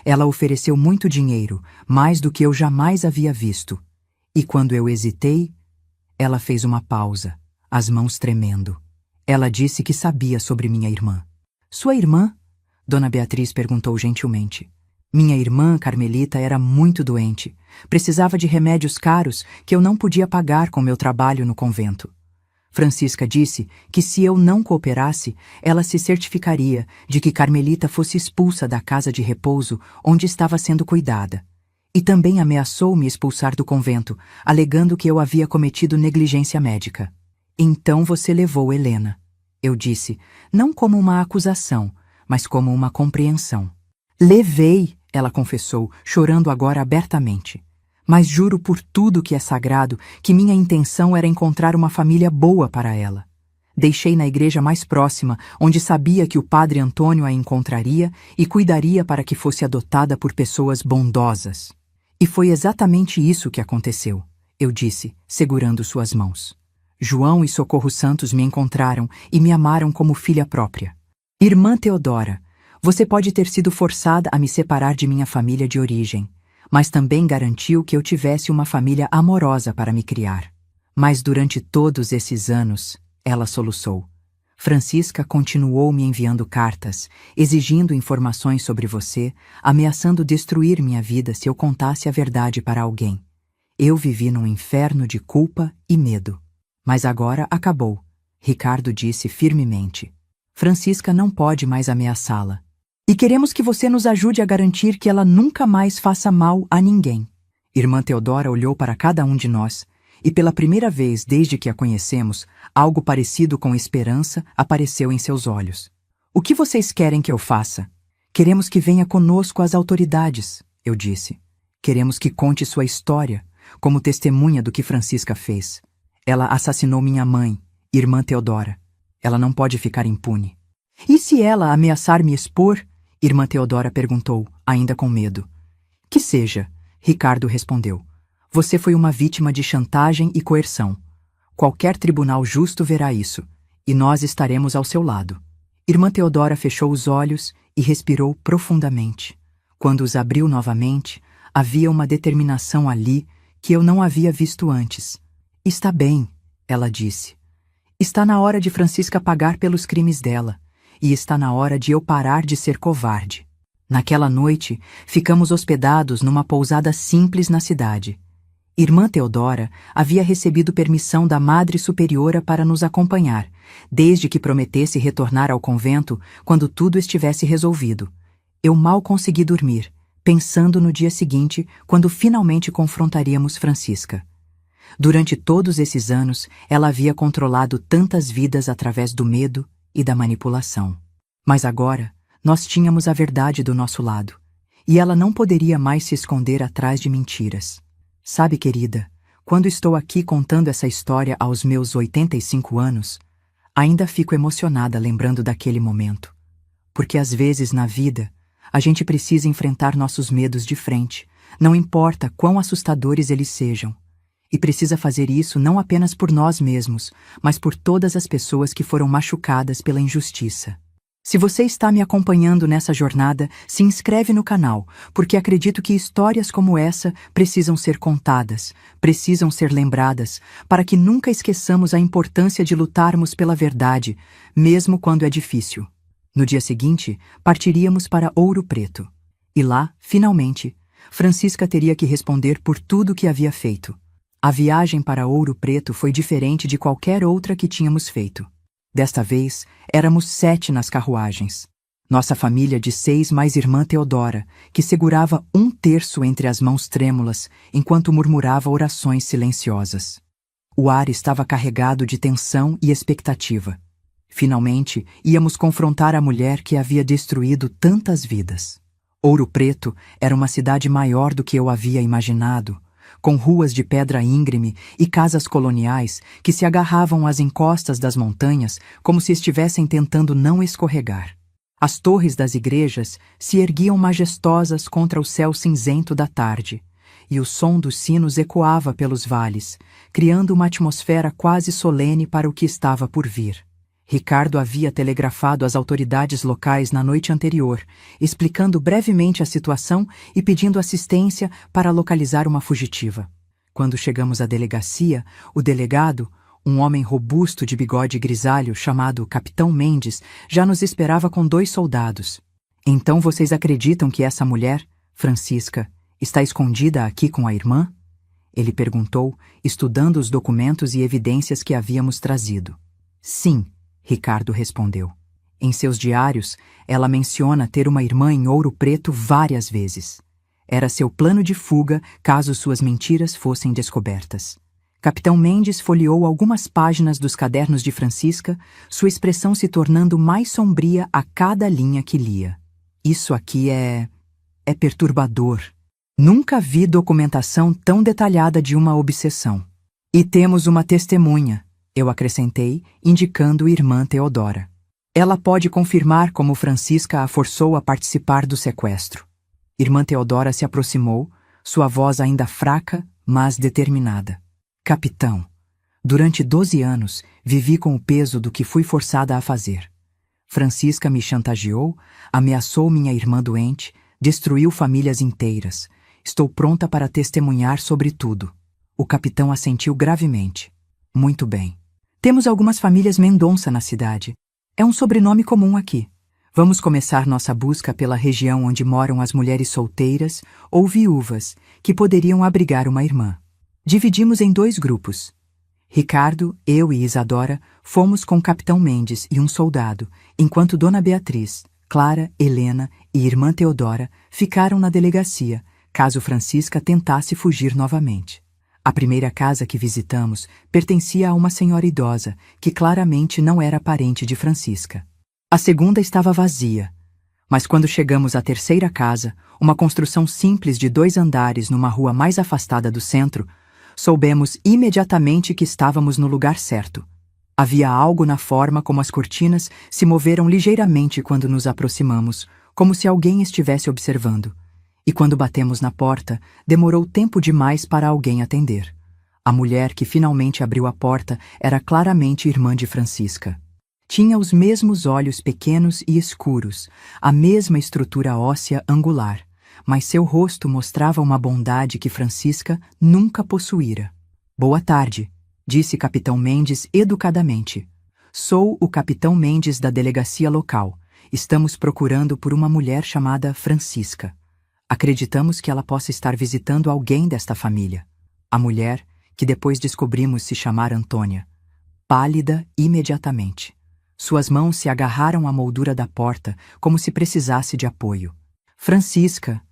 Ela ofereceu muito dinheiro, mais do que eu jamais havia visto. E quando eu hesitei, ela fez uma pausa, as mãos tremendo. Ela disse que sabia sobre minha irmã. Sua irmã? Dona Beatriz perguntou gentilmente. Minha irmã, Carmelita, era muito doente. Precisava de remédios caros que eu não podia pagar com meu trabalho no convento. Francisca disse que se eu não cooperasse, ela se certificaria de que Carmelita fosse expulsa da casa de repouso onde estava sendo cuidada. E também ameaçou me expulsar do convento, alegando que eu havia cometido negligência médica. Então você levou Helena, eu disse, não como uma acusação, mas como uma compreensão. Levei, ela confessou, chorando agora abertamente. Mas juro por tudo que é sagrado que minha intenção era encontrar uma família boa para ela. Deixei na igreja mais próxima, onde sabia que o padre Antônio a encontraria e cuidaria para que fosse adotada por pessoas bondosas. E foi exatamente isso que aconteceu, eu disse, segurando suas mãos. João e Socorro Santos me encontraram e me amaram como filha própria. Irmã Teodora, você pode ter sido forçada a me separar de minha família de origem, mas também garantiu que eu tivesse uma família amorosa para me criar. Mas durante todos esses anos, ela soluçou. Francisca continuou me enviando cartas, exigindo informações sobre você, ameaçando destruir minha vida se eu contasse a verdade para alguém. Eu vivi num inferno de culpa e medo. Mas agora acabou, Ricardo disse firmemente. Francisca não pode mais ameaçá-la. E queremos que você nos ajude a garantir que ela nunca mais faça mal a ninguém. Irmã Teodora olhou para cada um de nós, e pela primeira vez desde que a conhecemos, algo parecido com esperança apareceu em seus olhos. O que vocês querem que eu faça? Queremos que venha conosco às autoridades, eu disse. Queremos que conte sua história, como testemunha do que Francisca fez. Ela assassinou minha mãe, irmã Teodora. Ela não pode ficar impune. E se ela ameaçar me expor? Irmã Teodora perguntou, ainda com medo. Que seja, Ricardo respondeu. Você foi uma vítima de chantagem e coerção. Qualquer tribunal justo verá isso, e nós estaremos ao seu lado. Irmã Teodora fechou os olhos e respirou profundamente. Quando os abriu novamente, havia uma determinação ali que eu não havia visto antes. Está bem, ela disse. Está na hora de Francisca pagar pelos crimes dela, e está na hora de eu parar de ser covarde. Naquela noite, ficamos hospedados numa pousada simples na cidade. Irmã Teodora havia recebido permissão da Madre Superiora para nos acompanhar, desde que prometesse retornar ao convento quando tudo estivesse resolvido. Eu mal consegui dormir, pensando no dia seguinte, quando finalmente confrontaríamos Francisca. Durante todos esses anos, ela havia controlado tantas vidas através do medo e da manipulação. Mas agora, nós tínhamos a verdade do nosso lado, e ela não poderia mais se esconder atrás de mentiras. Sabe, querida, quando estou aqui contando essa história aos meus 85 anos, ainda fico emocionada lembrando daquele momento. Porque às vezes na vida, a gente precisa enfrentar nossos medos de frente, não importa quão assustadores eles sejam. E precisa fazer isso não apenas por nós mesmos, mas por todas as pessoas que foram machucadas pela injustiça. Se você está me acompanhando nessa jornada, se inscreve no canal, porque acredito que histórias como essa precisam ser contadas, precisam ser lembradas, para que nunca esqueçamos a importância de lutarmos pela verdade, mesmo quando é difícil. No dia seguinte, partiríamos para Ouro Preto. E lá, finalmente, Francisca teria que responder por tudo o que havia feito. A viagem para Ouro Preto foi diferente de qualquer outra que tínhamos feito. Desta vez, éramos 7 nas carruagens. Nossa família de 6 mais irmã Teodora, que segurava 1/3 entre as mãos trêmulas, enquanto murmurava orações silenciosas. O ar estava carregado de tensão e expectativa. Finalmente, íamos confrontar a mulher que havia destruído tantas vidas. Ouro Preto era uma cidade maior do que eu havia imaginado, com ruas de pedra íngreme e casas coloniais que se agarravam às encostas das montanhas como se estivessem tentando não escorregar. As torres das igrejas se erguiam majestosas contra o céu cinzento da tarde, e o som dos sinos ecoava pelos vales, criando uma atmosfera quase solene para o que estava por vir. Ricardo havia telegrafado às autoridades locais na noite anterior, explicando brevemente a situação e pedindo assistência para localizar uma fugitiva. Quando chegamos à delegacia, o delegado, um homem robusto de bigode grisalho chamado Capitão Mendes, já nos esperava com 2 soldados. Então vocês acreditam que essa mulher, Francisca, está escondida aqui com a irmã? Ele perguntou, estudando os documentos e evidências que havíamos trazido. Sim, Ricardo respondeu. Em seus diários, ela menciona ter uma irmã em Ouro Preto várias vezes. Era seu plano de fuga caso suas mentiras fossem descobertas. Capitão Mendes folheou algumas páginas dos cadernos de Francisca, sua expressão se tornando mais sombria a cada linha que lia. Isso aqui é perturbador. Nunca vi documentação tão detalhada de uma obsessão. E temos uma testemunha, eu acrescentei, indicando irmã Teodora. Ela pode confirmar como Francisca a forçou a participar do sequestro. Irmã Teodora se aproximou, sua voz ainda fraca, mas determinada. Capitão, durante 12 anos, vivi com o peso do que fui forçada a fazer. Francisca me chantageou, ameaçou minha irmã doente, destruiu famílias inteiras. Estou pronta para testemunhar sobre tudo. O capitão assentiu gravemente. Muito bem. Temos algumas famílias Mendonça na cidade. É um sobrenome comum aqui. Vamos começar nossa busca pela região onde moram as mulheres solteiras ou viúvas que poderiam abrigar uma irmã. Dividimos em 2 grupos. Ricardo, eu e Isadora fomos com o capitão Mendes e um soldado, enquanto Dona Beatriz, Clara, Helena e irmã Teodora ficaram na delegacia, caso Francisca tentasse fugir novamente. A primeira casa que visitamos pertencia a uma senhora idosa, que claramente não era parente de Francisca. A segunda estava vazia. Mas quando chegamos à terceira casa, uma construção simples de 2 andares numa rua mais afastada do centro, soubemos imediatamente que estávamos no lugar certo. Havia algo na forma como as cortinas se moveram ligeiramente quando nos aproximamos, como se alguém estivesse observando. E quando batemos na porta, demorou tempo demais para alguém atender. A mulher que finalmente abriu a porta era claramente irmã de Francisca. Tinha os mesmos olhos pequenos e escuros, a mesma estrutura óssea angular, mas seu rosto mostrava uma bondade que Francisca nunca possuíra. Boa tarde, disse Capitão Mendes educadamente. Sou o Capitão Mendes da delegacia local. Estamos procurando por uma mulher chamada Francisca. Acreditamos que ela possa estar visitando alguém desta família. A mulher, que depois descobrimos se chamar Antônia, pálida imediatamente. Suas mãos se agarraram à moldura da porta como se precisasse de apoio. Francisca,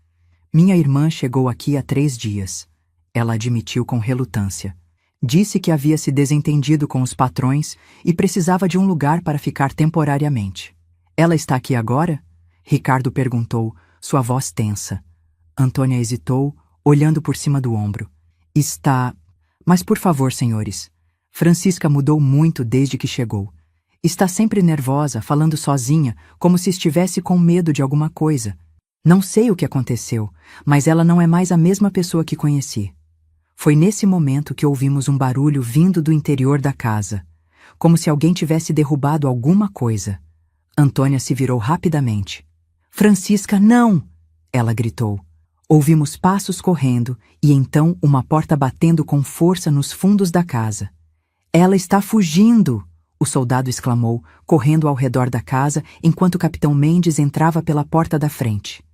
minha irmã chegou aqui há 3 dias. Ela admitiu com relutância. Disse que havia se desentendido com os patrões e precisava de um lugar para ficar temporariamente. Ela está aqui agora? Ricardo perguntou, sua voz tensa. Antônia hesitou, olhando por cima do ombro. Está... Mas por favor, senhores. Francisca mudou muito desde que chegou. Está sempre nervosa, falando sozinha, como se estivesse com medo de alguma coisa. Não sei o que aconteceu, mas ela não é mais a mesma pessoa que conheci. Foi nesse momento que ouvimos um barulho vindo do interior da casa, como se alguém tivesse derrubado alguma coisa. Antônia se virou rapidamente. Francisca, não! Ela gritou. Ouvimos passos correndo e então uma porta batendo com força nos fundos da casa. Ela está fugindo! O soldado exclamou, correndo ao redor da casa enquanto o capitão Mendes entrava pela porta da frente.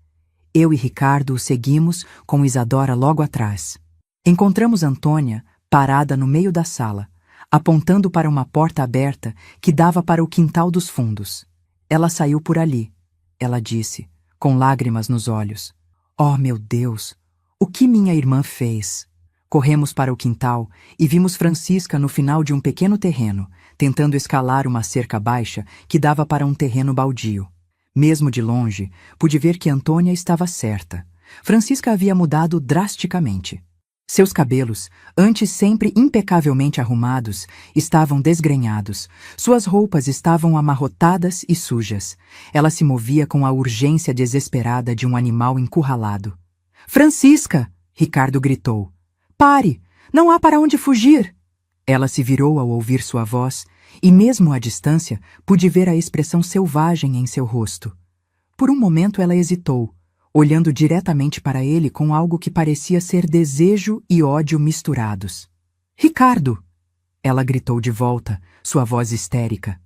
Eu e Ricardo o seguimos, com Isadora logo atrás. Encontramos Antônia, parada no meio da sala, apontando para uma porta aberta que dava para o quintal dos fundos. Ela saiu por ali, ela disse, com lágrimas nos olhos. Oh, meu Deus! O que minha irmã fez? Corremos para o quintal e vimos Francisca no final de um pequeno terreno, tentando escalar uma cerca baixa que dava para um terreno baldio. Mesmo de longe, pude ver que Antônia estava certa. Francisca havia mudado drasticamente. Seus cabelos, antes sempre impecavelmente arrumados, estavam desgrenhados. Suas roupas estavam amarrotadas e sujas. Ela se movia com a urgência desesperada de um animal encurralado. Francisca! Ricardo gritou. Pare! Não há para onde fugir! Ela se virou ao ouvir sua voz e, mesmo à distância, pude ver a expressão selvagem em seu rosto. Por um momento ela hesitou, olhando diretamente para ele com algo que parecia ser desejo e ódio misturados. Ricardo! Ela gritou de volta, sua voz histérica.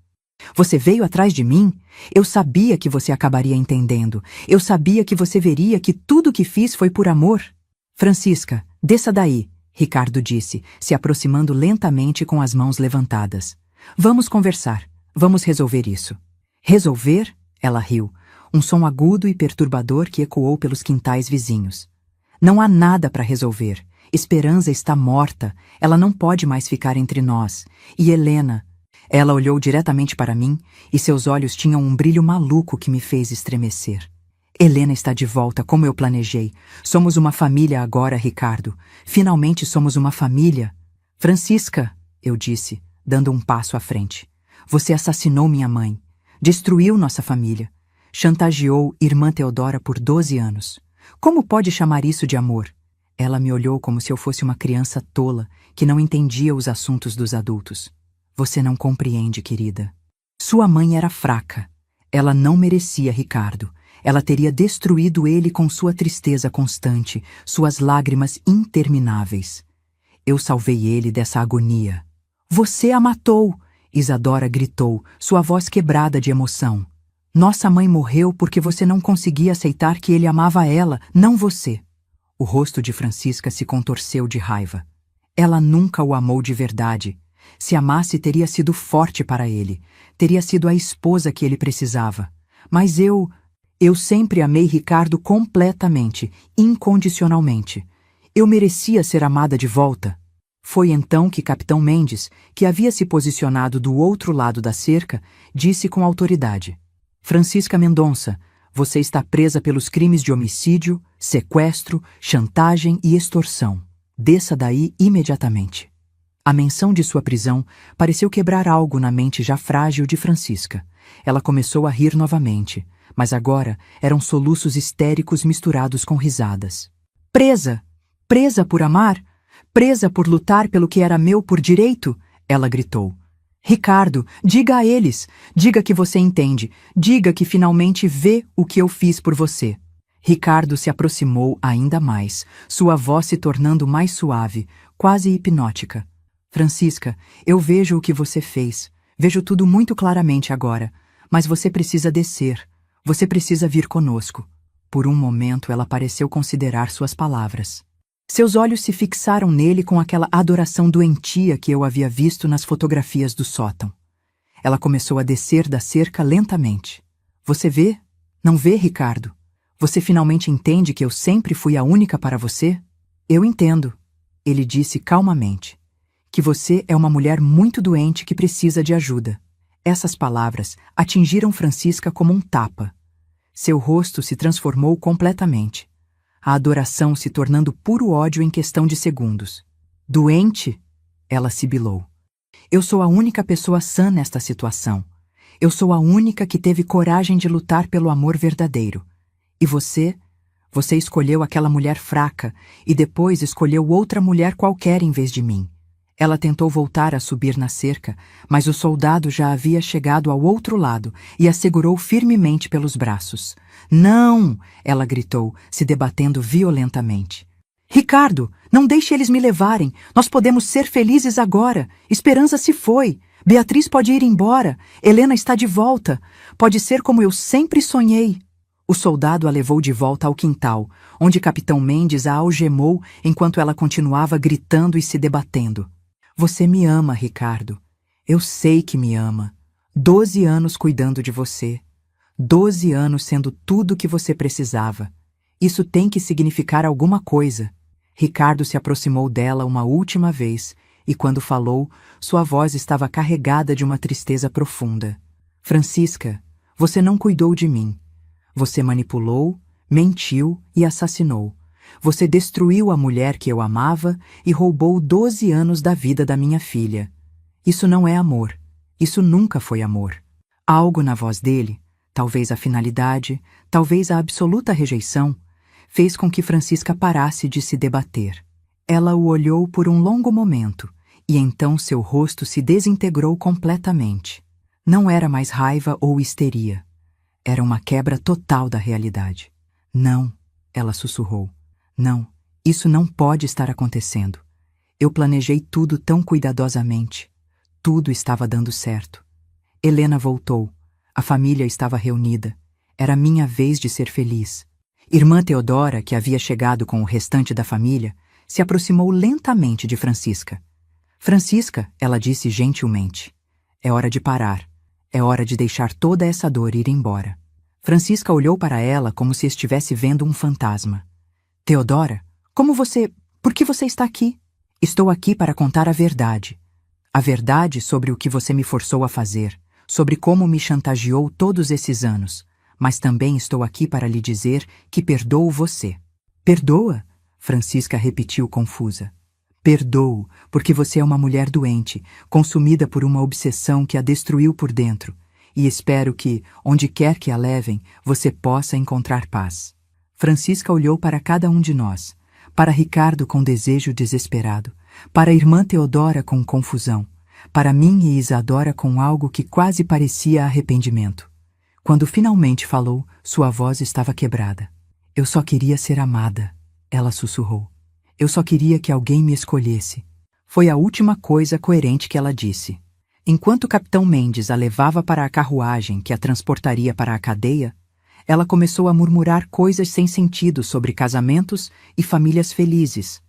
Você veio atrás de mim? Eu sabia que você acabaria entendendo. Eu sabia que você veria que tudo que fiz foi por amor. Francisca, desça daí, Ricardo disse, se aproximando lentamente com as mãos levantadas. Vamos conversar. Vamos resolver isso. Resolver? Ela riu. Um som agudo e perturbador que ecoou pelos quintais vizinhos. Não há nada para resolver. Esperança está morta. Ela não pode mais ficar entre nós. E Helena... Ela olhou diretamente para mim e seus olhos tinham um brilho maluco que me fez estremecer. Helena está de volta, como eu planejei. Somos uma família agora, Ricardo. Finalmente somos uma família. Francisca, eu disse, dando um passo à frente. Você assassinou minha mãe, destruiu nossa família, chantageou irmã Teodora por 12 anos. Como pode chamar isso de amor? Ela me olhou como se eu fosse uma criança tola que não entendia os assuntos dos adultos. Você não compreende, querida. Sua mãe era fraca. Ela não merecia Ricardo. Ela teria destruído ele com sua tristeza constante, suas lágrimas intermináveis. Eu salvei ele dessa agonia. Você a matou! Isadora gritou, sua voz quebrada de emoção. Nossa mãe morreu porque você não conseguia aceitar que ele amava ela, não você. O rosto de Francisca se contorceu de raiva. Ela nunca o amou de verdade. Se amasse, teria sido forte para ele. Teria sido a esposa que ele precisava. Mas eu sempre amei Ricardo completamente, incondicionalmente. Eu merecia ser amada de volta. Foi então que Capitão Mendes, que havia se posicionado do outro lado da cerca, disse com autoridade: Francisca Mendonça, você está presa pelos crimes de homicídio, sequestro, chantagem e extorsão. Desça daí imediatamente. A menção de sua prisão pareceu quebrar algo na mente já frágil de Francisca. Ela começou a rir novamente, mas agora eram soluços histéricos misturados com risadas. Presa! Presa por amar? Presa por lutar pelo que era meu por direito? Ela gritou. Ricardo, diga a eles, diga que você entende, diga que finalmente vê o que eu fiz por você. Ricardo se aproximou ainda mais, sua voz se tornando mais suave, quase hipnótica. Francisca, eu vejo o que você fez, vejo tudo muito claramente agora, mas você precisa descer, você precisa vir conosco. Por um momento ela pareceu considerar suas palavras. Seus olhos se fixaram nele com aquela adoração doentia que eu havia visto nas fotografias do sótão. Ela começou a descer da cerca lentamente. Você vê? Não vê, Ricardo? Você finalmente entende que eu sempre fui a única para você? Eu entendo, ele disse calmamente, que você é uma mulher muito doente que precisa de ajuda. Essas palavras atingiram Francisca como um tapa. Seu rosto se transformou completamente. A adoração se tornando puro ódio em questão de segundos. Doente? Ela sibilou. Eu sou a única pessoa sã nesta situação. Eu sou a única que teve coragem de lutar pelo amor verdadeiro. E você? Você escolheu aquela mulher fraca e depois escolheu outra mulher qualquer em vez de mim. Ela tentou voltar a subir na cerca, mas o soldado já havia chegado ao outro lado e a segurou firmemente pelos braços. Não! Ela gritou, se debatendo violentamente. Ricardo, não deixe eles me levarem. Nós podemos ser felizes agora. Esperança se foi. Beatriz pode ir embora. Helena está de volta. Pode ser como eu sempre sonhei. O soldado a levou de volta ao quintal, onde Capitão Mendes a algemou enquanto ela continuava gritando e se debatendo. Você me ama, Ricardo. Eu sei que me ama. 12 anos cuidando de você. 12 anos sendo tudo o que você precisava. Isso tem que significar alguma coisa. Ricardo se aproximou dela uma última vez e, quando falou, sua voz estava carregada de uma tristeza profunda. Francisca, você não cuidou de mim. Você manipulou, mentiu e assassinou. Você destruiu a mulher que eu amava e roubou 12 anos da vida da minha filha. Isso não é amor. Isso nunca foi amor. Algo na voz dele, talvez a finalidade, talvez a absoluta rejeição, fez com que Francisca parasse de se debater. Ela o olhou por um longo momento, e então seu rosto se desintegrou completamente. Não era mais raiva ou histeria. Era uma quebra total da realidade. Não, ela sussurrou. Não, isso não pode estar acontecendo. Eu planejei tudo tão cuidadosamente. Tudo estava dando certo. Helena voltou. A família estava reunida. Era minha vez de ser feliz. Irmã Teodora, que havia chegado com o restante da família, se aproximou lentamente de Francisca. Francisca, ela disse gentilmente, é hora de parar. É hora de deixar toda essa dor ir embora. Francisca olhou para ela como se estivesse vendo um fantasma. Teodora, por que você está aqui? Estou aqui para contar a verdade. A verdade sobre o que você me forçou a fazer, sobre como me chantageou todos esses anos. Mas também estou aqui para lhe dizer que perdoo você. Perdoa? Francisca repetiu confusa. Perdoo, porque você é uma mulher doente, consumida por uma obsessão que a destruiu por dentro, e espero que, onde quer que a levem, você possa encontrar paz. Francisca olhou para cada um de nós, para Ricardo com desejo desesperado, para a irmã Teodora com confusão, para mim e Isadora com algo que quase parecia arrependimento. Quando finalmente falou, sua voz estava quebrada. Eu só queria ser amada, ela sussurrou. Eu só queria que alguém me escolhesse. Foi a última coisa coerente que ela disse. Enquanto o capitão Mendes a levava para a carruagem que a transportaria para a cadeia, ela começou a murmurar coisas sem sentido sobre casamentos e famílias felizes,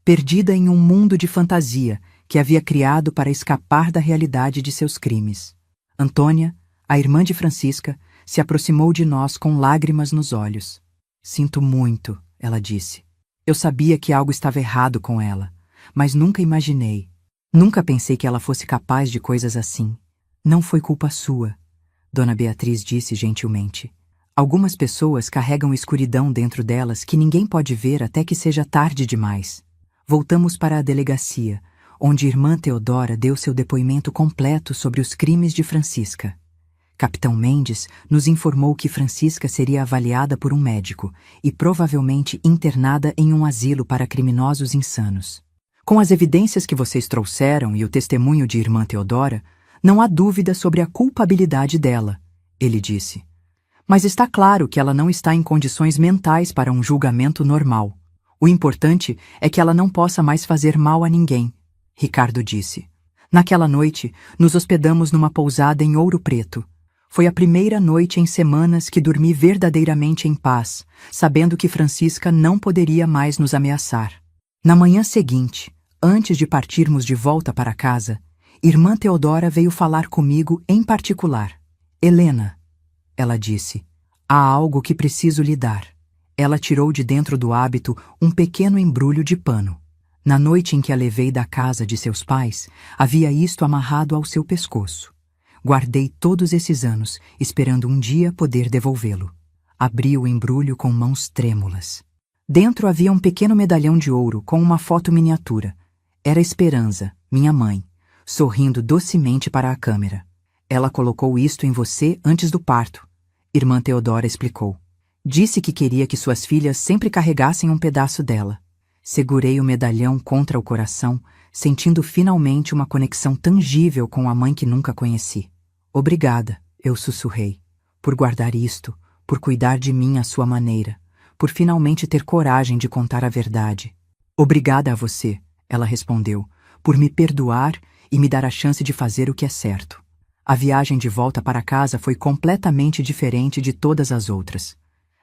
perdida em um mundo de fantasia que havia criado para escapar da realidade de seus crimes. Antônia, a irmã de Francisca, se aproximou de nós com lágrimas nos olhos. Sinto muito, ela disse. Eu sabia que algo estava errado com ela, mas nunca imaginei. Nunca pensei que ela fosse capaz de coisas assim. Não foi culpa sua, Dona Beatriz disse gentilmente. Algumas pessoas carregam escuridão dentro delas que ninguém pode ver até que seja tarde demais. Voltamos para a delegacia, onde irmã Teodora deu seu depoimento completo sobre os crimes de Francisca. Capitão Mendes nos informou que Francisca seria avaliada por um médico e provavelmente internada em um asilo para criminosos insanos. Com as evidências que vocês trouxeram e o testemunho de irmã Teodora, não há dúvida sobre a culpabilidade dela, ele disse. Mas está claro que ela não está em condições mentais para um julgamento normal. O importante é que ela não possa mais fazer mal a ninguém, Ricardo disse. Naquela noite, nos hospedamos numa pousada em Ouro Preto. Foi a primeira noite em semanas que dormi verdadeiramente em paz, sabendo que Francisca não poderia mais nos ameaçar. Na manhã seguinte, antes de partirmos de volta para casa, irmã Teodora veio falar comigo em particular. Helena, ela disse, há algo que preciso lhe dar. Ela tirou de dentro do hábito um pequeno embrulho de pano. Na noite em que a levei da casa de seus pais, havia isto amarrado ao seu pescoço. Guardei todos esses anos, esperando um dia poder devolvê-lo. Abri o embrulho com mãos trêmulas. Dentro havia um pequeno medalhão de ouro com uma foto miniatura. Era Esperança, minha mãe, sorrindo docemente para a câmera. Ela colocou isto em você antes do parto, irmã Teodora explicou. Disse que queria que suas filhas sempre carregassem um pedaço dela. Segurei o medalhão contra o coração, sentindo finalmente uma conexão tangível com a mãe que nunca conheci. Obrigada, eu sussurrei, por guardar isto, por cuidar de mim à sua maneira, por finalmente ter coragem de contar a verdade. Obrigada a você, ela respondeu, por me perdoar e me dar a chance de fazer o que é certo. A viagem de volta para casa foi completamente diferente de todas as outras.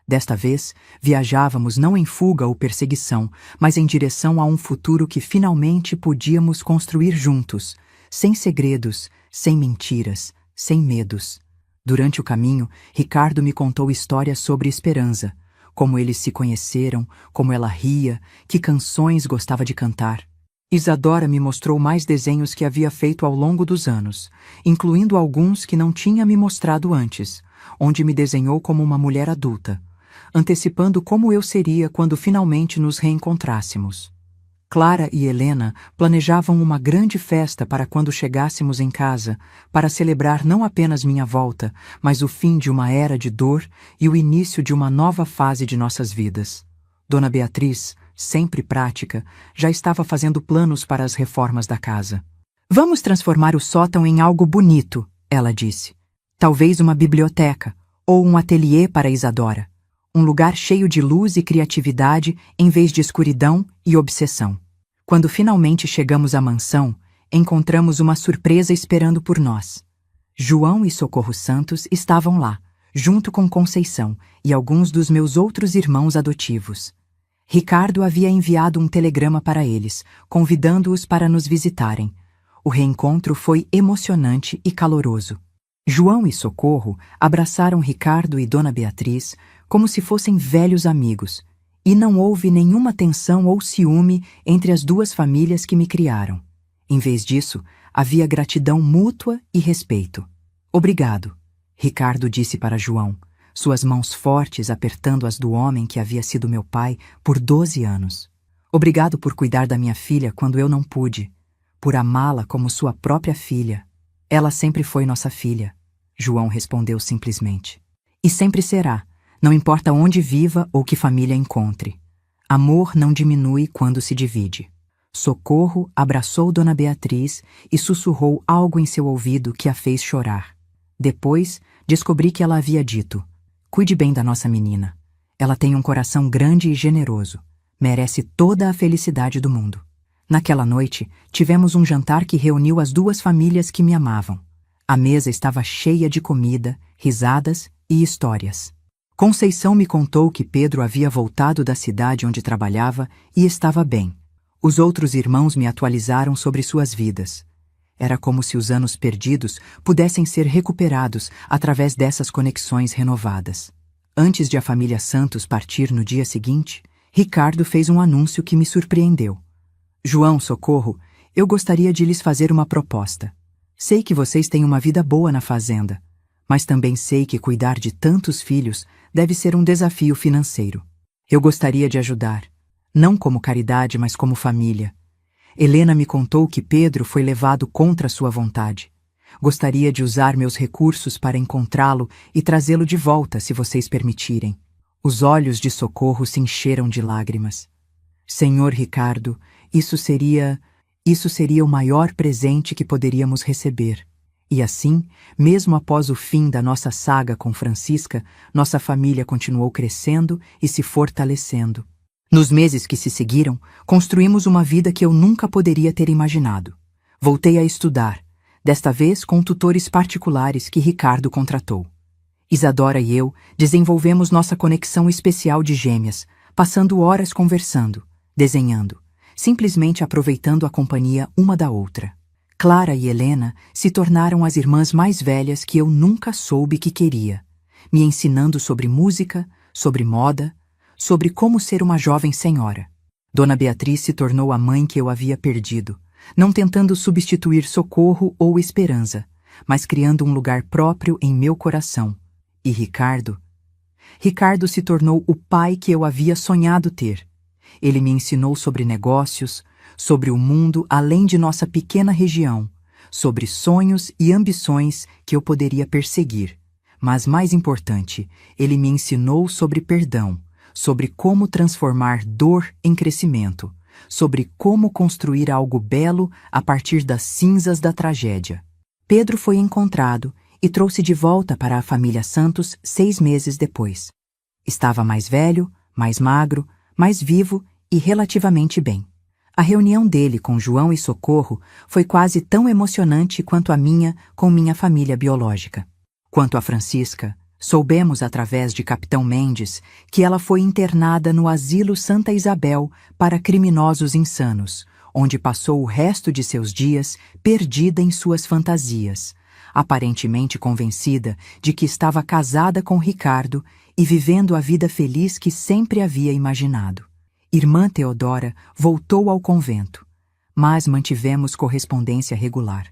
Desta vez, viajávamos não em fuga ou perseguição, mas em direção a um futuro que finalmente podíamos construir juntos, sem segredos, sem mentiras, sem medos. Durante o caminho, Ricardo me contou histórias sobre Esperança, como eles se conheceram, como ela ria, que canções gostava de cantar. Isadora me mostrou mais desenhos que havia feito ao longo dos anos, incluindo alguns que não tinha me mostrado antes, onde me desenhou como uma mulher adulta, antecipando como eu seria quando finalmente nos reencontrássemos. Clara e Helena planejavam uma grande festa para quando chegássemos em casa, para celebrar não apenas minha volta, mas o fim de uma era de dor e o início de uma nova fase de nossas vidas. Dona Beatriz, sempre prática, já estava fazendo planos para as reformas da casa. Vamos transformar o sótão em algo bonito, ela disse. Talvez uma biblioteca, ou um ateliê para Isadora. Um lugar cheio de luz e criatividade em vez de escuridão e obsessão. Quando finalmente chegamos à mansão, encontramos uma surpresa esperando por nós. João e Socorro Santos estavam lá, junto com Conceição e alguns dos meus outros irmãos adotivos. Ricardo havia enviado um telegrama para eles, convidando-os para nos visitarem. O reencontro foi emocionante e caloroso. João e Socorro abraçaram Ricardo e Dona Beatriz como se fossem velhos amigos, e não houve nenhuma tensão ou ciúme entre as duas famílias que me criaram. Em vez disso, havia gratidão mútua e respeito. Obrigado, Ricardo disse para João, suas mãos fortes apertando as do homem que havia sido meu pai por 12 anos. Obrigado por cuidar da minha filha quando eu não pude, por amá-la como sua própria filha. Ela sempre foi nossa filha, João respondeu simplesmente. E sempre será, não importa onde viva ou que família encontre. Amor não diminui quando se divide. Socorro abraçou Dona Beatriz e sussurrou algo em seu ouvido que a fez chorar. Depois, descobri que ela havia dito: cuide bem da nossa menina. Ela tem um coração grande e generoso. Merece toda a felicidade do mundo. Naquela noite, tivemos um jantar que reuniu as duas famílias que me amavam. A mesa estava cheia de comida, risadas e histórias. Conceição me contou que Pedro havia voltado da cidade onde trabalhava e estava bem. Os outros irmãos me atualizaram sobre suas vidas. Era como se os anos perdidos pudessem ser recuperados através dessas conexões renovadas. Antes de a família Santos partir no dia seguinte, Ricardo fez um anúncio que me surpreendeu. João, Socorro, eu gostaria de lhes fazer uma proposta. Sei que vocês têm uma vida boa na fazenda, mas também sei que cuidar de tantos filhos deve ser um desafio financeiro. Eu gostaria de ajudar, não como caridade, mas como família. Helena me contou que Pedro foi levado contra sua vontade. Gostaria de usar meus recursos para encontrá-lo e trazê-lo de volta, se vocês permitirem. Os olhos de Socorro se encheram de lágrimas. Senhor Ricardo, isso seria o maior presente que poderíamos receber. E assim, mesmo após o fim da nossa saga com Francisca, nossa família continuou crescendo e se fortalecendo. Nos meses que se seguiram, construímos uma vida que eu nunca poderia ter imaginado. Voltei a estudar, desta vez com tutores particulares que Ricardo contratou. Isadora e eu desenvolvemos nossa conexão especial de gêmeas, passando horas conversando, desenhando, simplesmente aproveitando a companhia uma da outra. Clara e Helena se tornaram as irmãs mais velhas que eu nunca soube que queria, me ensinando sobre música, sobre moda, sobre como ser uma jovem senhora. Dona Beatriz se tornou a mãe que eu havia perdido, não tentando substituir Socorro ou Esperança, mas criando um lugar próprio em meu coração. E Ricardo se tornou o pai que eu havia sonhado ter. Ele me ensinou sobre negócios, sobre o mundo além de nossa pequena região, sobre sonhos e ambições que eu poderia perseguir. Mas mais importante, ele me ensinou sobre perdão, sobre como transformar dor em crescimento, sobre como construir algo belo a partir das cinzas da tragédia. Pedro foi encontrado e trouxe de volta para a família Santos 6 meses depois. Estava mais velho, mais magro, mais vivo e relativamente bem. A reunião dele com João e Socorro foi quase tão emocionante quanto a minha com minha família biológica. Quanto a Francisca, soubemos através de Capitão Mendes que ela foi internada no Asilo Santa Isabel para criminosos insanos, onde passou o resto de seus dias perdida em suas fantasias, aparentemente convencida de que estava casada com Ricardo e vivendo a vida feliz que sempre havia imaginado. Irmã Teodora voltou ao convento, mas mantivemos correspondência regular.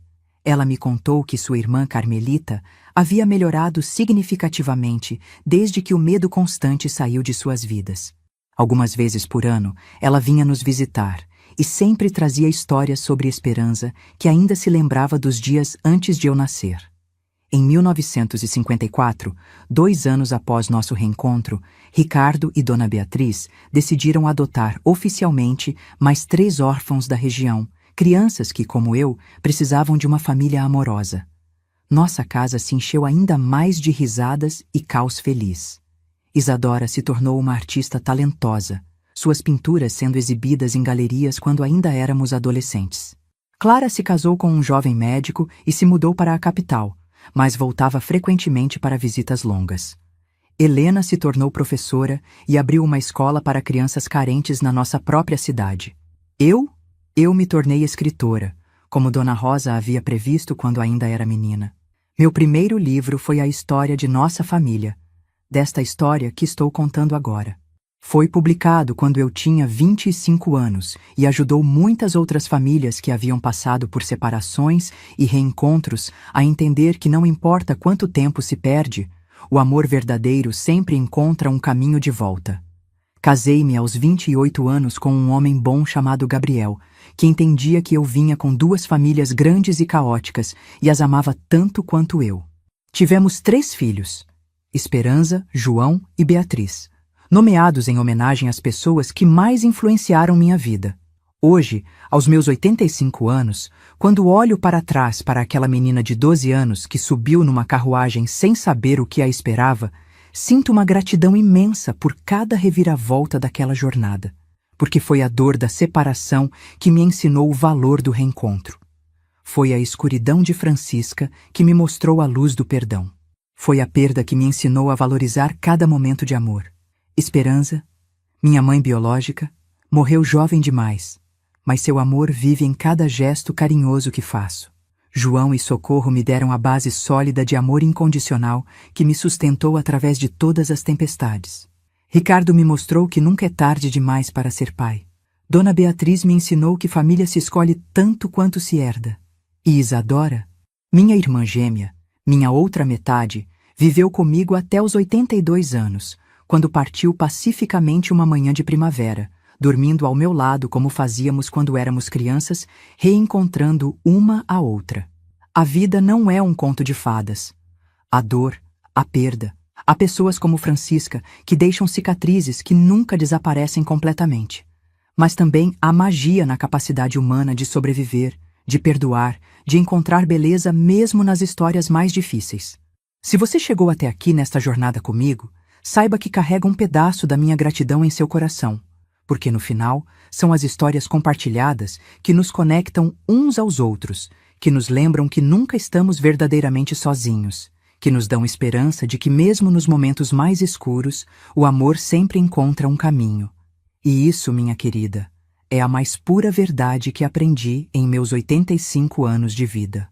Ela me contou que sua irmã Carmelita havia melhorado significativamente desde que o medo constante saiu de suas vidas. Algumas vezes por ano, ela vinha nos visitar e sempre trazia histórias sobre Esperança que ainda se lembrava dos dias antes de eu nascer. Em 1954, 2 anos após nosso reencontro, Ricardo e Dona Beatriz decidiram adotar oficialmente mais 3 órfãos da região, crianças que, como eu, precisavam de uma família amorosa. Nossa casa se encheu ainda mais de risadas e caos feliz. Isadora se tornou uma artista talentosa, suas pinturas sendo exibidas em galerias quando ainda éramos adolescentes. Clara se casou com um jovem médico e se mudou para a capital, mas voltava frequentemente para visitas longas. Helena se tornou professora e abriu uma escola para crianças carentes na nossa própria cidade. Eu me tornei escritora, como Dona Rosa havia previsto quando ainda era menina. Meu primeiro livro foi a história de nossa família, desta história que estou contando agora. Foi publicado quando eu tinha 25 anos e ajudou muitas outras famílias que haviam passado por separações e reencontros a entender que não importa quanto tempo se perde, o amor verdadeiro sempre encontra um caminho de volta. Casei-me aos 28 anos com um homem bom chamado Gabriel, que entendia que eu vinha com duas famílias grandes e caóticas e as amava tanto quanto eu. Tivemos 3 filhos, Esperança, João e Beatriz, nomeados em homenagem às pessoas que mais influenciaram minha vida. Hoje, aos meus 85 anos, quando olho para trás para aquela menina de 12 anos que subiu numa carruagem sem saber o que a esperava, sinto uma gratidão imensa por cada reviravolta daquela jornada, porque foi a dor da separação que me ensinou o valor do reencontro. Foi a escuridão de Francisca que me mostrou a luz do perdão. Foi a perda que me ensinou a valorizar cada momento de amor. Esperança, minha mãe biológica, morreu jovem demais, mas seu amor vive em cada gesto carinhoso que faço. João e Socorro me deram a base sólida de amor incondicional que me sustentou através de todas as tempestades. Ricardo me mostrou que nunca é tarde demais para ser pai. Dona Beatriz me ensinou que família se escolhe tanto quanto se herda. E Isadora, minha irmã gêmea, minha outra metade, viveu comigo até os 82 anos, quando partiu pacificamente uma manhã de primavera, dormindo ao meu lado como fazíamos quando éramos crianças, reencontrando uma a outra. A vida não é um conto de fadas. A dor, a perda, há pessoas como Francisca que deixam cicatrizes que nunca desaparecem completamente. Mas também há magia na capacidade humana de sobreviver, de perdoar, de encontrar beleza mesmo nas histórias mais difíceis. Se você chegou até aqui nesta jornada comigo, saiba que carrega um pedaço da minha gratidão em seu coração, porque no final são as histórias compartilhadas que nos conectam uns aos outros, que nos lembram que nunca estamos verdadeiramente sozinhos, que nos dão esperança de que mesmo nos momentos mais escuros, o amor sempre encontra um caminho. E isso, minha querida, é a mais pura verdade que aprendi em meus 85 anos de vida.